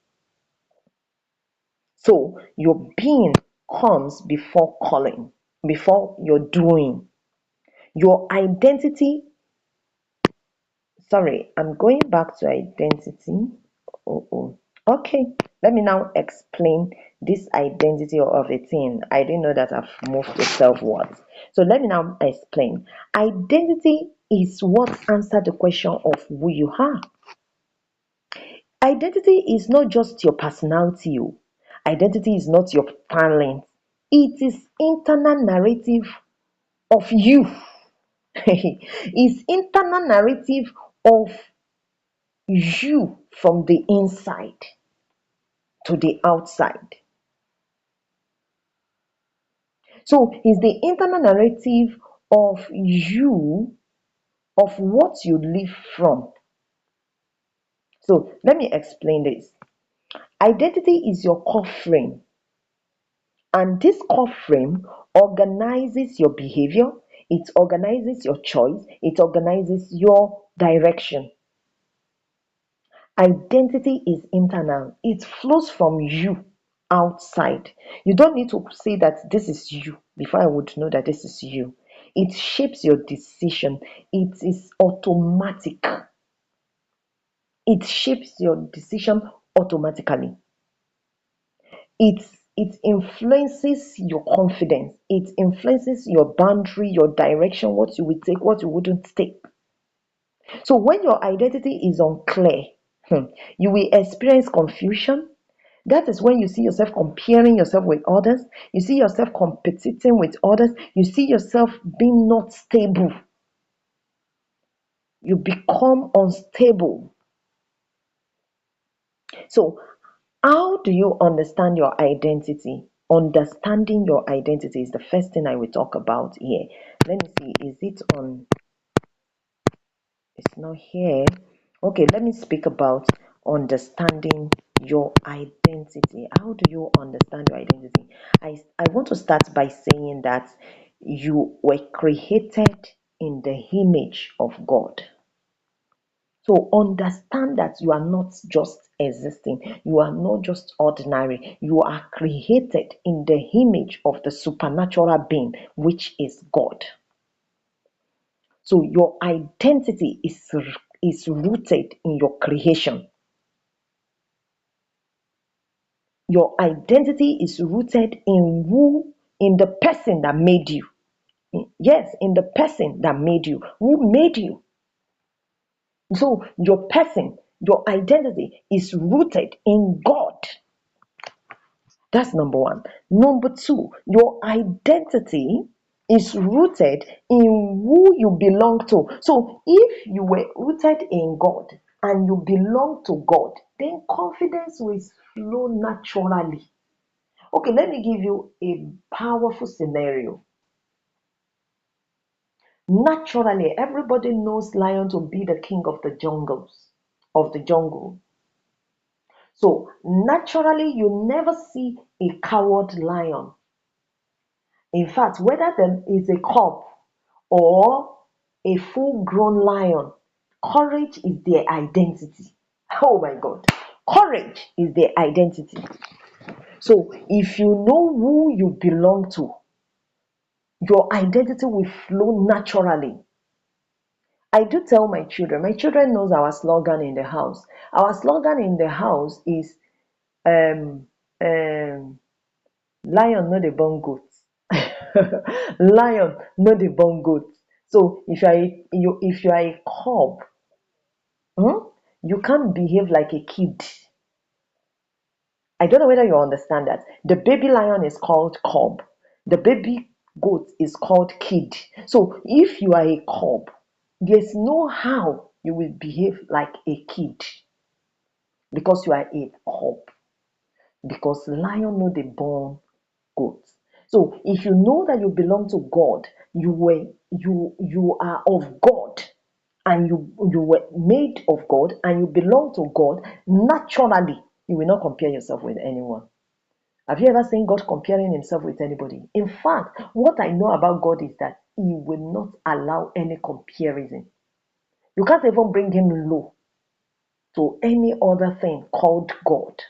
Speaker 1: So your being comes before calling, before your doing. Your identity, sorry, I'm going back to identity. Oh. Okay, let me now explain this identity of a thing. I didn't know that I've moved to self-worth. So let me now explain. Identity is what answers the question of who you are. Identity is not just your personality. Identity is not your talent. It is internal narrative of you. It's internal narrative of you from the inside to the outside. So it's the internal narrative of you of what you live from. So let me explain this. Identity is your core frame, and this core frame organizes your behavior, it organizes your choice, it organizes your direction. Identity is internal, it flows from you outside. You don't need to say that this is you before I would know that this is you. It shapes your decision, it is automatic. It shapes your decision automatically. It influences your confidence, it influences your boundary, your direction, what you will take, what you wouldn't take. So when your identity is unclear, you will experience confusion. That is when you see yourself comparing yourself with others, you see yourself competing with others, you see yourself being not stable, you become unstable. So how do you understand your identity? Understanding your identity is the first thing I will talk about here. Let me see, is it on? It's not here. Okay, let me speak about understanding your identity. How do you understand your identity? I want to start by saying that you were created in the image of God. So understand that you are not just existing, you are not just ordinary, you are created in the image of the supernatural being, which is God. So your identity is rooted in your creation. Your identity is rooted in the person that made you. Yes, in the person that made you. Who made you? So your person, your identity is rooted in God. That's number one. Number two, your identity is rooted in who you belong to. So if you were rooted in God and you belong to God, then confidence will flow naturally. Okay, let me give you a powerful scenario. Naturally, everybody knows lion to be the king of the jungle. So naturally, you never see a coward lion. In fact, whether there is a cub or a full grown lion, courage is their identity. Oh my God. Courage is their identity. So if you know who you belong to, your identity will flow naturally. I do tell my children knows our slogan in the house. Our slogan in the house is um um lion no dey born goat. Lion no dey born goat. So if you are a cub, you can't behave like a kid. I don't know whether you understand that. The baby lion is called cub. The baby goat is called kid. So if you are a cub, there's no how you will behave like a kid because you are a cub. Because lion no dey born goat. So if you know that you belong to God, you are of God, and you were made of God and you belong to God, naturally you will not compare yourself with anyone. Have you ever seen God comparing himself with anybody? In fact, what I know about God is that he will not allow any comparison. You can't even bring him low to any other thing called God.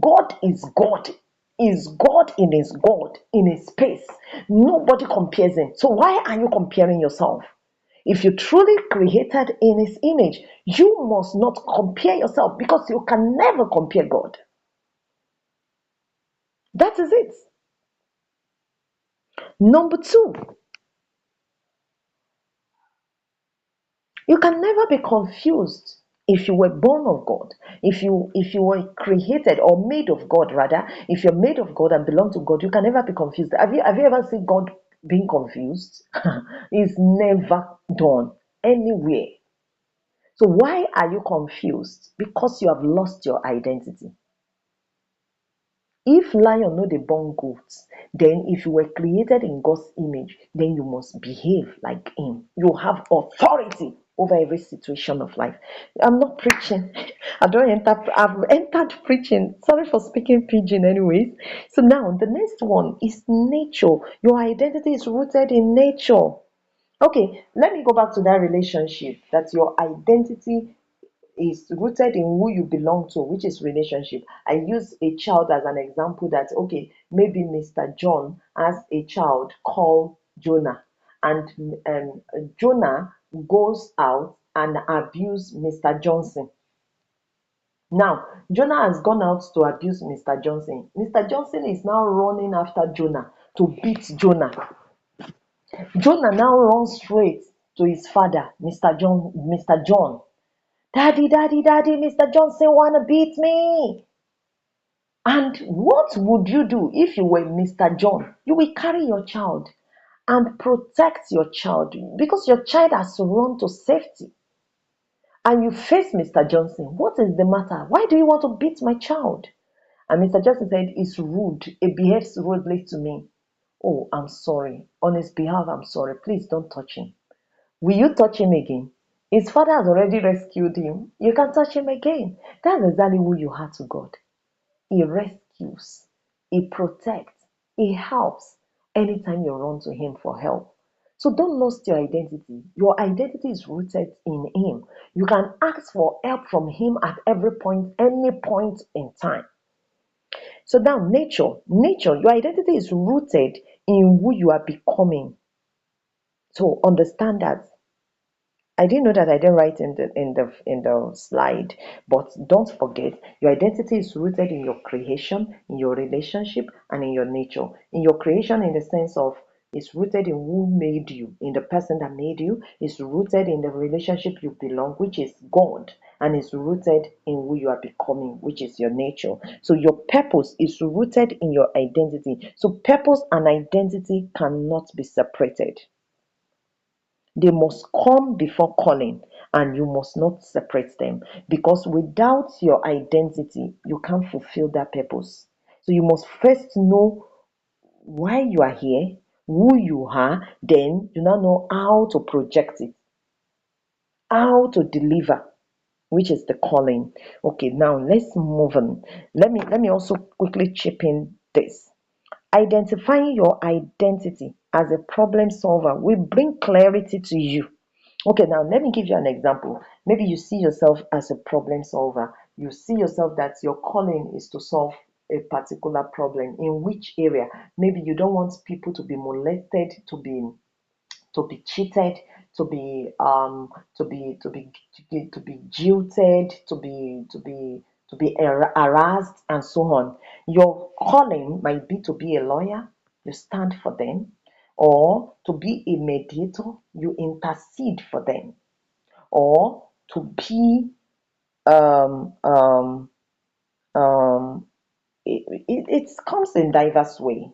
Speaker 1: God is God in his God, in his space. Nobody compares him. So why are you comparing yourself? If you truly created in his image, you must not compare yourself because you can never compare God. That is it. Number two, you can never be confused if you were born of God, if you were created or made of God rather, if you're made of God and belong to God, you can never be confused. Have you ever seen God being confused? It's never done anywhere. So why are you confused? Because you have lost your identity. If lion no dey born goats, then if you were created in God's image, then you must behave like him. You have authority over every situation of life. I'm not preaching. I've entered preaching. Sorry for speaking pidgin anyways. So now the next one is nature. Your identity is rooted in nature. Okay, let me go back to that relationship, that your identity is rooted in who you belong to, which is relationship. I use a child as an example, that okay, maybe Mr. John has a child called Jonah, and Jonah goes out and abuse Mr. Johnson. Now, Jonah has gone out to abuse Mr. Johnson. Mr. Johnson is now running after Jonah to beat Jonah. Jonah now runs straight to his father, Mr. John. Daddy, daddy, daddy, Mr. Johnson wanna beat me. And what would you do if you were Mr. John? You will carry your child and protect your child, because your child has to run to safety. And you face Mr. Johnson. What is the matter? Why do you want to beat my child? And Mr. Johnson said, it's rude. It behaves rudely to me. Oh, I'm sorry. On his behalf, I'm sorry. Please don't touch him. Will you touch him again? His father has already rescued him. You can touch him again. That's exactly who you are to God. He rescues, He protects, He helps anytime you run to Him for help. So don't lose your identity. Your identity is rooted in Him. You can ask for help from Him at every point, any point in time. So now, nature, your identity is rooted in who you are becoming. So understand that. I didn't know that. I didn't write in the slide, but don't forget, your identity is rooted in your creation, in your relationship, and in your nature. In your creation, in the sense of, it's rooted in who made you, in the person that made you. It's rooted in the relationship you belong, which is God, and it's rooted in who you are becoming, which is your nature. So your purpose is rooted in your identity. So purpose and identity cannot be separated. They must come before calling, and you must not separate them, because without your identity, you can't fulfill that purpose. So you must first know why you are here, who you are, then you now know how to project it, how to deliver, which is the calling. Okay, now let's move on. Let me also quickly chip in this. Identifying your identity as a problem solver will bring clarity to you. Okay, now let me give you an example. Maybe you see yourself as a problem solver. You see yourself that your calling is to solve a particular problem. In which area? Maybe you don't want people to be molested, to be cheated, to be jilted, to be harassed, and so on. Your calling might be to be a lawyer. You stand for them, or to be a mediator. You intercede for them, or to be um um um it comes in diverse way.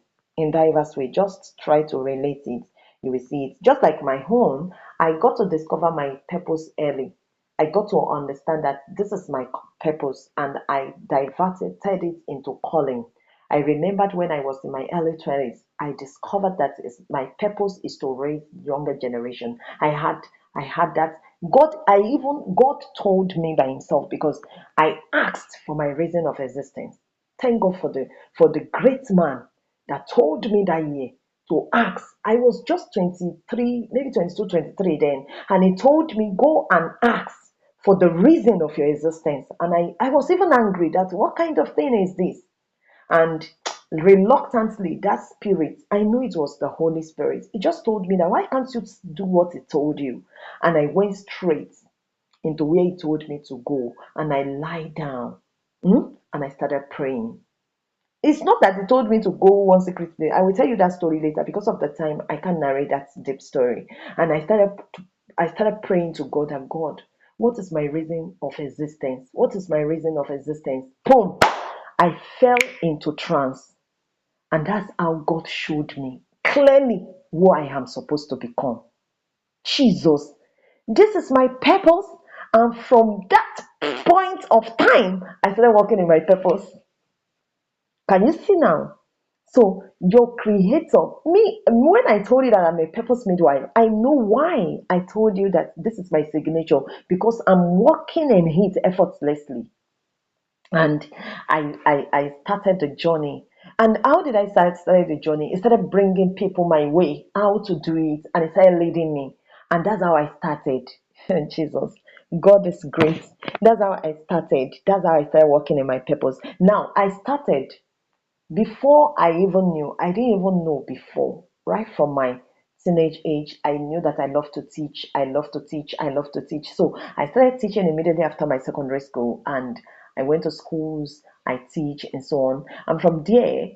Speaker 1: Just try to relate it. You will see it. Just like my own, I got to discover my purpose early. I got to understand that this is my purpose, and I diverted it into calling. I remembered when I was in my early 20s, I discovered that my purpose is to raise younger generation. I had that. God told me by himself, because I asked for my reason of existence. Thank God for the great man that told me that year to ask. I was just 23, maybe 22, 23 then, and he told me, go and ask for the reason of your existence. And I was even angry, that what kind of thing is this? And reluctantly, that spirit, I knew it was the Holy Spirit. He just told me that, why can't you do what he told you? And I went straight into where he told me to go, and I lie down, and I started praying. It's not that he told me to go one secret place. I will tell you that story later. Because of the time, I can't narrate that deep story. And I started praying to God, and God, what is my reason of existence? What is my reason of existence? Boom! I fell into trance. And that's how God showed me clearly who I am supposed to become. Jesus, this is my purpose. And from that point of time, I started walking in my purpose. Can you see now? So your creator, me, when I told you that I'm a purpose midwife, I know why I told you that this is my signature, because I'm working in it effortlessly. And I started the journey. And how did I started the journey? It started bringing people my way, how to do it, and it started leading me. And that's how I started. Jesus, God is great. That's how I started. That's how I started working in my purpose. Now, I started before I even knew. I didn't even know before. Right from my teenage age, I knew that I love to teach. I love to teach. I love to teach. So I started teaching immediately after my secondary school, and I went to schools. I teach and so on. And from there,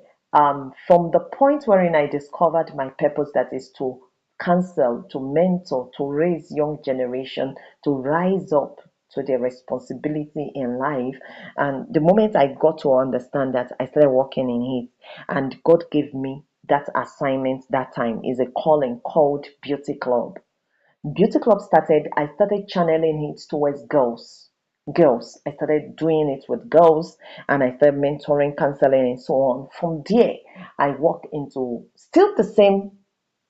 Speaker 1: from the point wherein I discovered my purpose, that is to counsel, to mentor, to raise young generation to rise up to their responsibility in life. And the moment I got to understand that, I started working in it. And God gave me that assignment that time, is a calling called Beauty Club. Beauty Club started, I started channeling it towards girls. Girls. I started doing it with girls, and I started mentoring, counseling, and so on. From there, I walked into still the same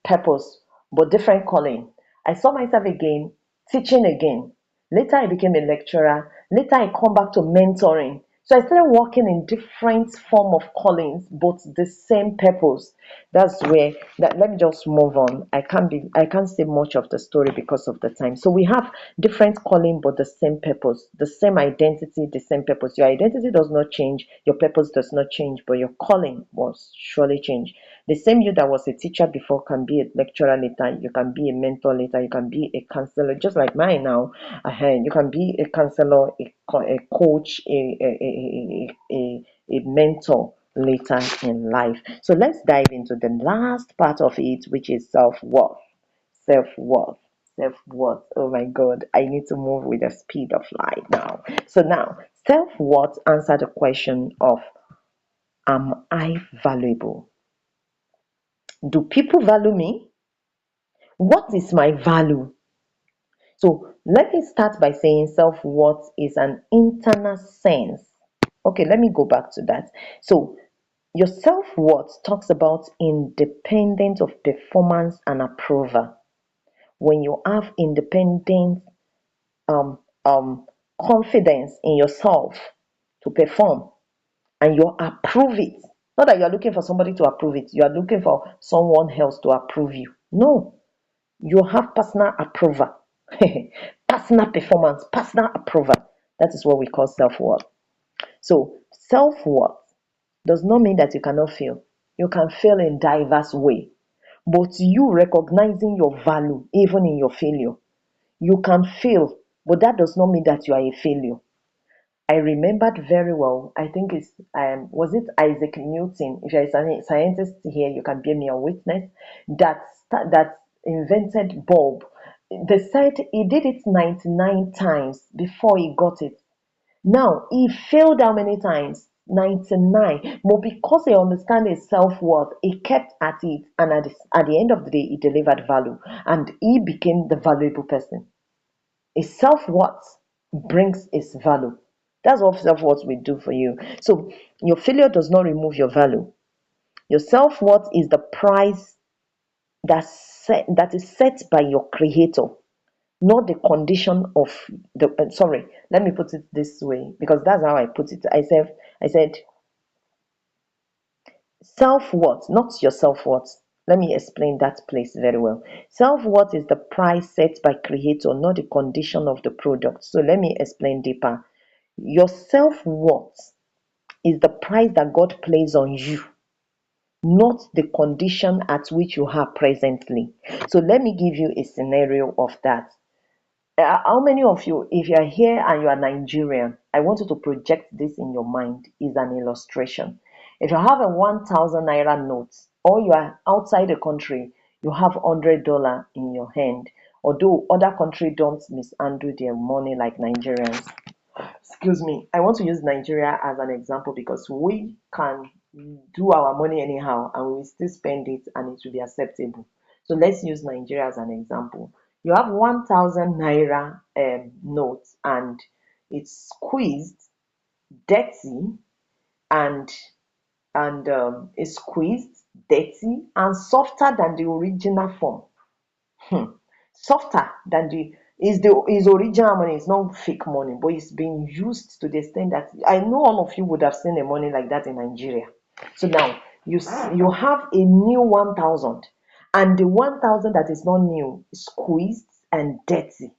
Speaker 1: purpose, but different calling. I saw myself again teaching again. Later, I became a lecturer. Later, I come back to mentoring. So I started working in different form of callings, but the same purpose. That's where that. Let me just move on. I can't say much of the story because of the time. So we have different calling, but the same purpose, the same identity, the same purpose. Your identity does not change, your purpose does not change, but your calling must surely change. The same you that was a teacher before can be a lecturer later, you can be a mentor later, you can be a counselor, just like mine now. You can be a counselor, a coach, a mentor later in life. So let's dive into the last part of it, which is self-worth. Self-worth. Self-worth. Oh my God, I need to move with the speed of light now. So now, self-worth answer the question of, am I valuable? Do people value me? What is my value? So let me start by saying self-worth is an internal sense. Okay, let me go back to that. So your self-worth talks about independence of performance and approval. When you have independent um, confidence in yourself to perform, and you approve it, not that you're looking for somebody to approve it, you are looking for someone else to approve you. No, you have personal approval. Personal performance, personal approval. That is what we call self-worth. So self-worth does not mean that you cannot fail. You can fail in diverse way, but you recognizing your value even in your failure. You can fail, but that does not mean that you are a failure. I remembered very well. I think it's was it Isaac Newton? If you're a scientist here, you can bear me a witness. That invented bulb. They said he did it 99 times before he got it. Now he failed how many times? 99. But because he understand his self-worth, he kept at it, and at the end of the day, he delivered value, and he became the valuable person. His self-worth brings his value. That's what self-worth will do for you. So your failure does not remove your value. Your self-worth is the price that is set by your creator, not the condition of the sorry, let me put it this way, because that's how I put it. I said self-worth, not your self-worth. Let me explain that place very well. Self-worth is the price set by creator, not the condition of the product. So let me explain deeper. Your self-worth is the price that God placed on you, not the condition at which you are presently. So let me give you a scenario of that. How many of you, if you are here and you are Nigerian, I want you to project this in your mind, is an illustration. If you have a 1,000 naira note, or you are outside the country, you have $100 in your hand. Although other country don't mishandle their money like Nigerians. Excuse me, I want to use Nigeria as an example because we can do our money anyhow and we still spend it and it will be acceptable. So let's use Nigeria as an example. You have 1,000 naira note, and it's squeezed, dirty, and and is squeezed, dirty, and softer than the original form. Hmm. Softer than the is original money. It's not fake money, but it's being used to the extent that I know all of you would have seen a money like that in Nigeria. So now you have a new 1,000, and the 1,000 that is not new is squeezed and dirty.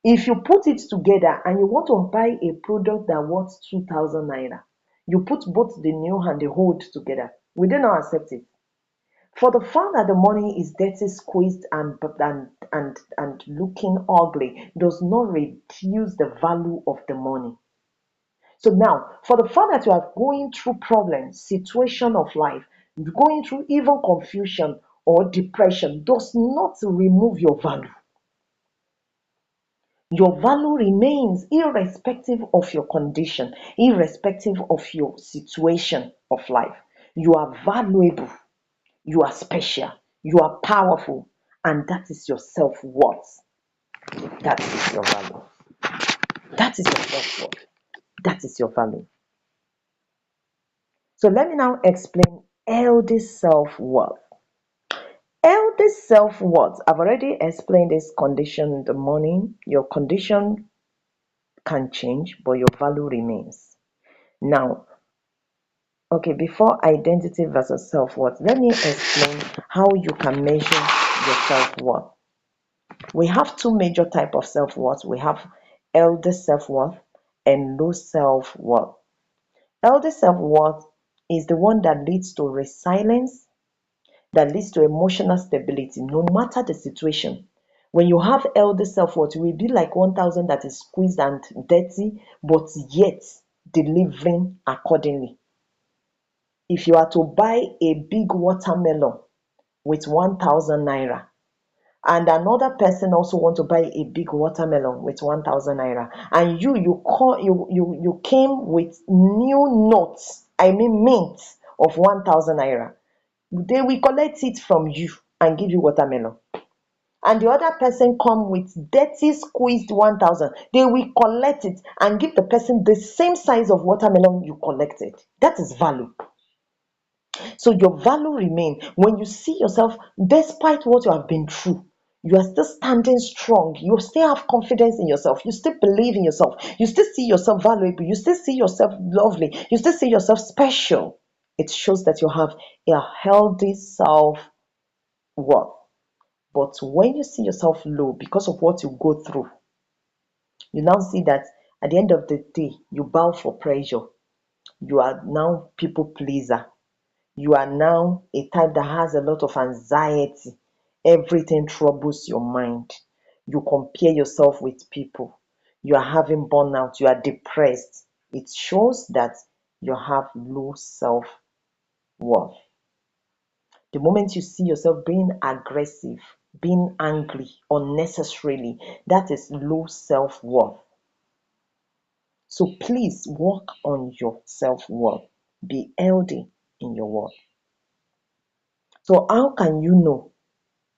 Speaker 1: If you put it together and you want to buy a product that worth 2,000 naira, you put both the new and the old together. We do not accept it. For the fact that the money is dirty, squeezed, and looking ugly does not reduce the value of the money. So now, for the fact that you are going through problems, situation of life, going through even confusion or depression does not remove your value. Your value remains irrespective of your condition, irrespective of your situation of life. You are valuable, you are special, you are powerful, and that is your self worth. That is your value. That is your self worth. That is your value. So let me now explain healthy self worth. Healthy self worth, I've already explained this condition in the morning. Your condition can change, but your value remains. Now, okay, before identity versus self-worth, let me explain how you can measure your self-worth. We have two major type of self-worth. We have elder self-worth and low self-worth. Elder self-worth is the one that leads to resilience, that leads to emotional stability, no matter the situation. When you have elder self-worth, you will be like 1,000 that is squeezed and dirty, but yet delivering accordingly. If you are to buy a big watermelon with 1,000 naira, and another person also want to buy a big watermelon with 1,000 naira, and you came with new notes, I mean mint, of 1,000 naira, they will collect it from you and give you watermelon. And the other person come with dirty squeezed 1,000, they will collect it and give the person the same size of watermelon you collected. That is value. So your value remain when you see yourself, despite what you have been through, you are still standing strong. You still have confidence in yourself. You still believe in yourself. You still see yourself valuable. You still see yourself lovely. You still see yourself special. It shows that you have a healthy self worth. But when you see yourself low because of what you go through, you now see that at the end of the day, you bow for pressure. You are now people pleaser. You are now a type that has a lot of anxiety. Everything troubles your mind. You compare yourself with people. You are having burnout. You are depressed. It shows that you have low self worth. The moment you see yourself being aggressive, being angry unnecessarily, that is low self worth. So please work on your self worth. Be healthy in your worth. So, how can you know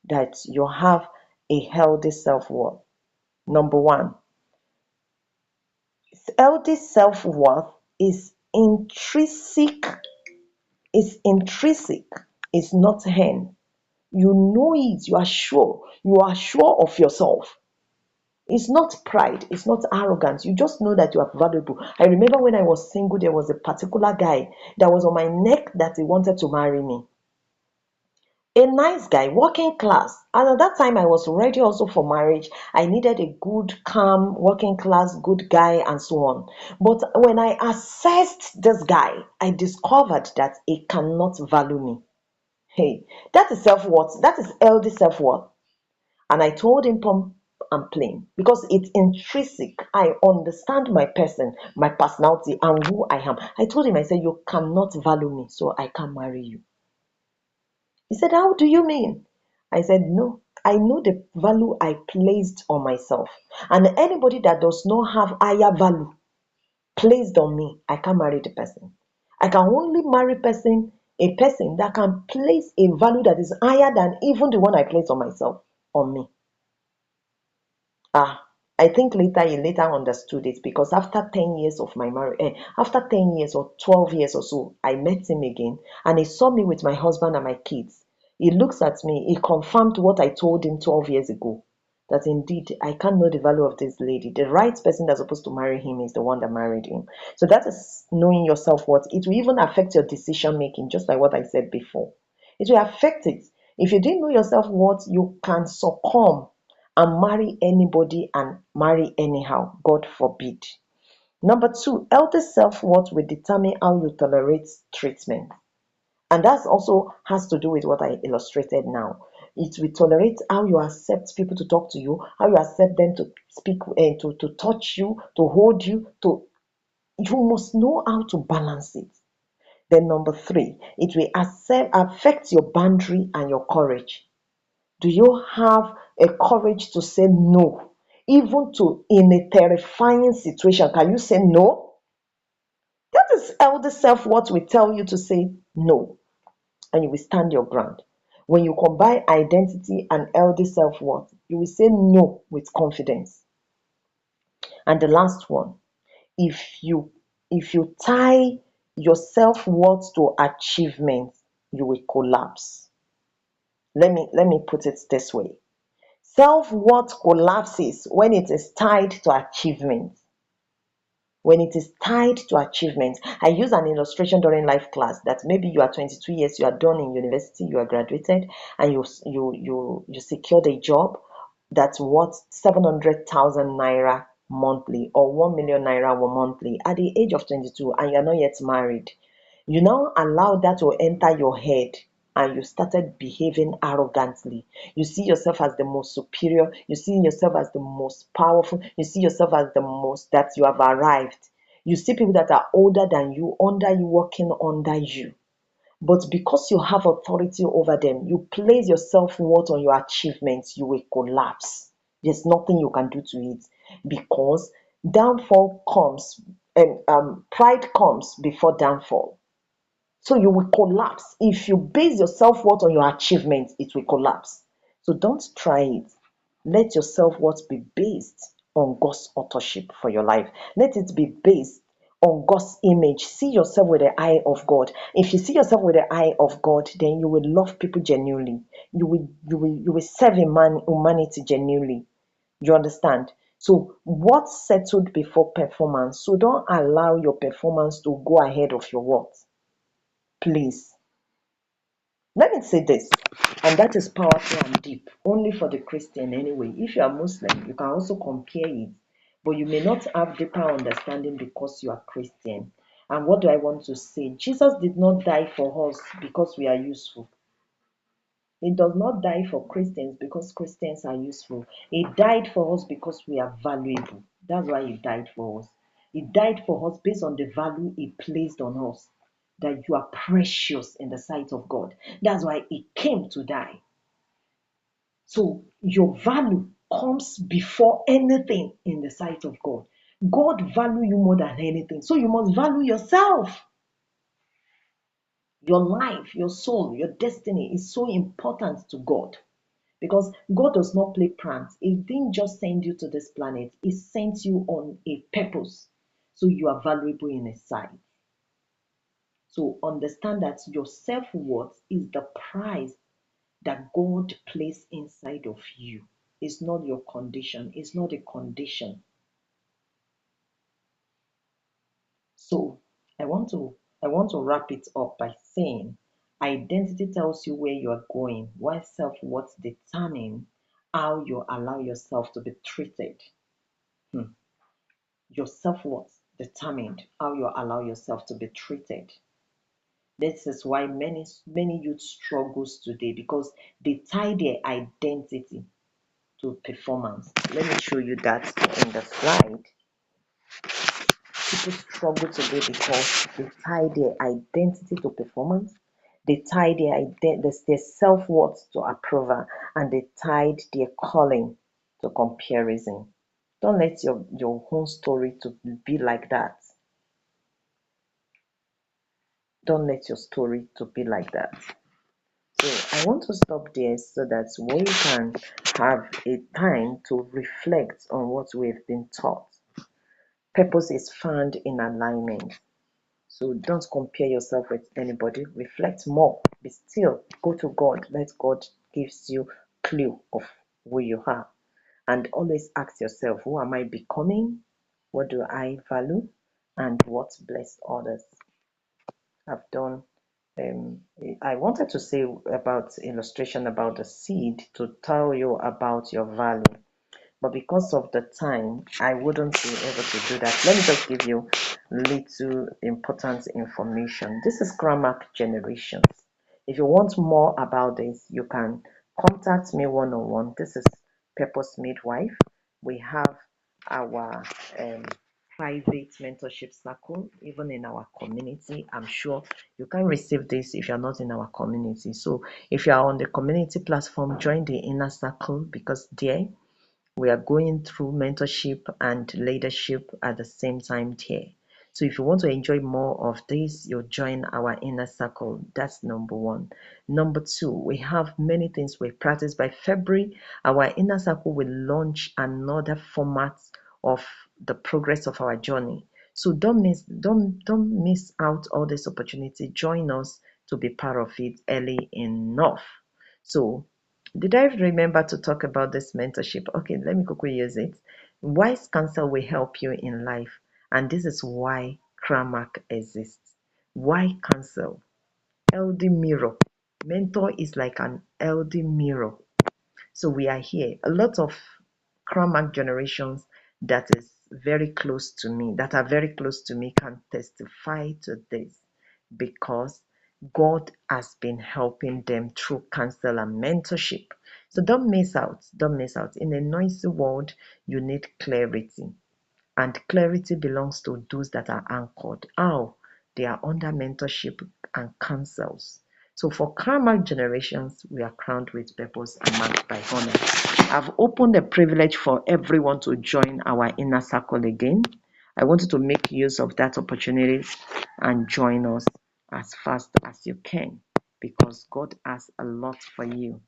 Speaker 1: that you have a healthy self-worth? Number one, healthy self-worth is intrinsic, it's not earned. You know it, you are sure of yourself. It's not pride, it's not arrogance. You just know that you are valuable. I remember when I was single, there was a particular guy that was on my neck that he wanted to marry me. A nice guy, working class. And at that time, I was ready also for marriage. I needed a good, calm, working class, good guy, and so on. But when I assessed this guy, I discovered that he cannot value me. Hey, that is self worth. That is healthy self worth. And I told him pump and plain because it's intrinsic. I understand my person, my personality, and who I am. I told him, I said, you cannot value me, so I can't marry you. He said, how do you mean? I said, no, I know the value I placed on myself. And anybody that does not have higher value placed on me, I can't marry the person. I can only marry a person that can place a value that is higher than even the one I place on myself, on me. Ah, I think later he later understood it, because after 10 years of my marriage, after 10 years or 12 years or so, I met him again and he saw me with my husband and my kids. He looks at me, he confirmed what I told him 12 years ago, that indeed I can't know the value of this lady. The right person that's supposed to marry him is the one that married him. So that is knowing your self worth. It will even affect your decision making, just like what I said before. It will affect it. If you didn't know your self worth, you can succumb and marry anybody and marry anyhow. God forbid. Number two, healthy self worth will determine how you tolerate treatment. And that also has to do with what I illustrated now. It will tolerate how you accept people to talk to you, how you accept them to speak, to touch you, to hold you. You must know how to balance it. Then number three, it will affect your boundary and your courage. Do you have a courage to say no? Even to in a terrifying situation, can you say no? That is elder self what will tell you to say no, and you will stand your ground. When you combine identity and elder self worth, you will say no with confidence. And the last one, if you tie your self worth to achievement, you will collapse. Let me put it this way. Self worth collapses when it is tied to achievement. When it is tied to achievement, I use an illustration during life class that maybe you are 22 years, you are done in university, you are graduated, and you secured a job that's worth 700,000 naira monthly or 1 million naira monthly at the age of 22, and you're not yet married. You now allow that to enter your head and you started behaving arrogantly. You see yourself as the most superior, you see yourself as the most powerful, you see yourself as the most that you have arrived. You see people that are older than you, under you, working under you. But because you have authority over them, you place your self worth on your achievements, you will collapse. There's nothing you can do to it, because downfall comes, and pride comes before downfall. So you will collapse. If you base your self worth on your achievements, it will collapse. So don't try it. Let your self worth be based on God's authorship for your life. Let it be based on God's image. See yourself with the eye of God. If you see yourself with the eye of God, then you will love people genuinely. You will serve humanity genuinely. You understand? So what settled before performance? So don't allow your performance to go ahead of your worth. Please. Let me say this, and that is powerful and deep, only for the Christian anyway. If you are Muslim, you can also compare it, but you may not have deeper understanding because you are Christian. And what do I want to say? Jesus did not die for us because we are useful. He does not die for Christians because Christians are useful. He died for us because we are valuable. That's why he died for us. He died for us based on the value he placed on us. That you are precious in the sight of God. That's why he came to die. So your value comes before anything in the sight of God. God value you more than anything. So you must value yourself. Your life, your soul, your destiny is so important to God. Because God does not play pranks. He didn't just send you to this planet, He sent you on a purpose. So you are valuable in His sight. So understand that your self worth is the price that God placed inside of you. It's not your condition, it's not a condition. So I want to wrap it up by saying identity tells you where you are going, while self-worth determines how you allow yourself to be treated. Hmm. Your self-worth determined how you allow yourself to be treated. This is why many youth struggles today, because they tie their identity to performance. Let me show you that in the slide. People struggle today because they tie their identity to performance, they tie their self-worth to approval, and they tied their calling to comparison. Don't let your own story to be like that. Don't let your story to be like that. So I want to stop there so that we can have a time to reflect on what we've been taught. Purpose is found in alignment. So don't compare yourself with anybody. Reflect more. Be still. Go to God. Let God gives you clue of who you are. And always ask yourself, who am I becoming? What do I value? And what bless others? I've done. Um, I wanted to say about illustration about the seed to tell you about your value, but because of the time, I wouldn't be able to do that. Let me just give you little important information. This is Crownmark Generations. If you want more about this, you can contact me one-on-one. This is Purpose Midwife. We have our private mentorship circle, even in our community. I'm sure you can receive this if you're not in our community. So if you are on the community platform, join the inner circle, because there we are going through mentorship and leadership at the same time here. So if you want to enjoy more of this, you'll join our inner circle. That's number one. Number two, we have many things we practice. By February, our inner circle will launch another format of the progress of our journey. So don't miss out all this opportunity. Join us to be part of it early enough. So did I remember to talk about this mentorship? Okay, let me quickly use it. Wise counsel will help you in life, and this is why Crownmark exists. Why counsel? LD mirror. Mentor is like an LD mirror. So we are here. A lot of Crownmark generations that is very close to me, that are very close to me, can testify to this, because God has been helping them through counsel and mentorship. So don't miss out. Don't miss out. In a noisy world, you need clarity. And clarity belongs to those that are anchored. How? They are under mentorship and counsels. So for karma generations, we are crowned with purpose and marked by honor. I've opened a privilege for everyone to join our inner circle again. I want you to make use of that opportunity and join us as fast as you can, because God has a lot for you.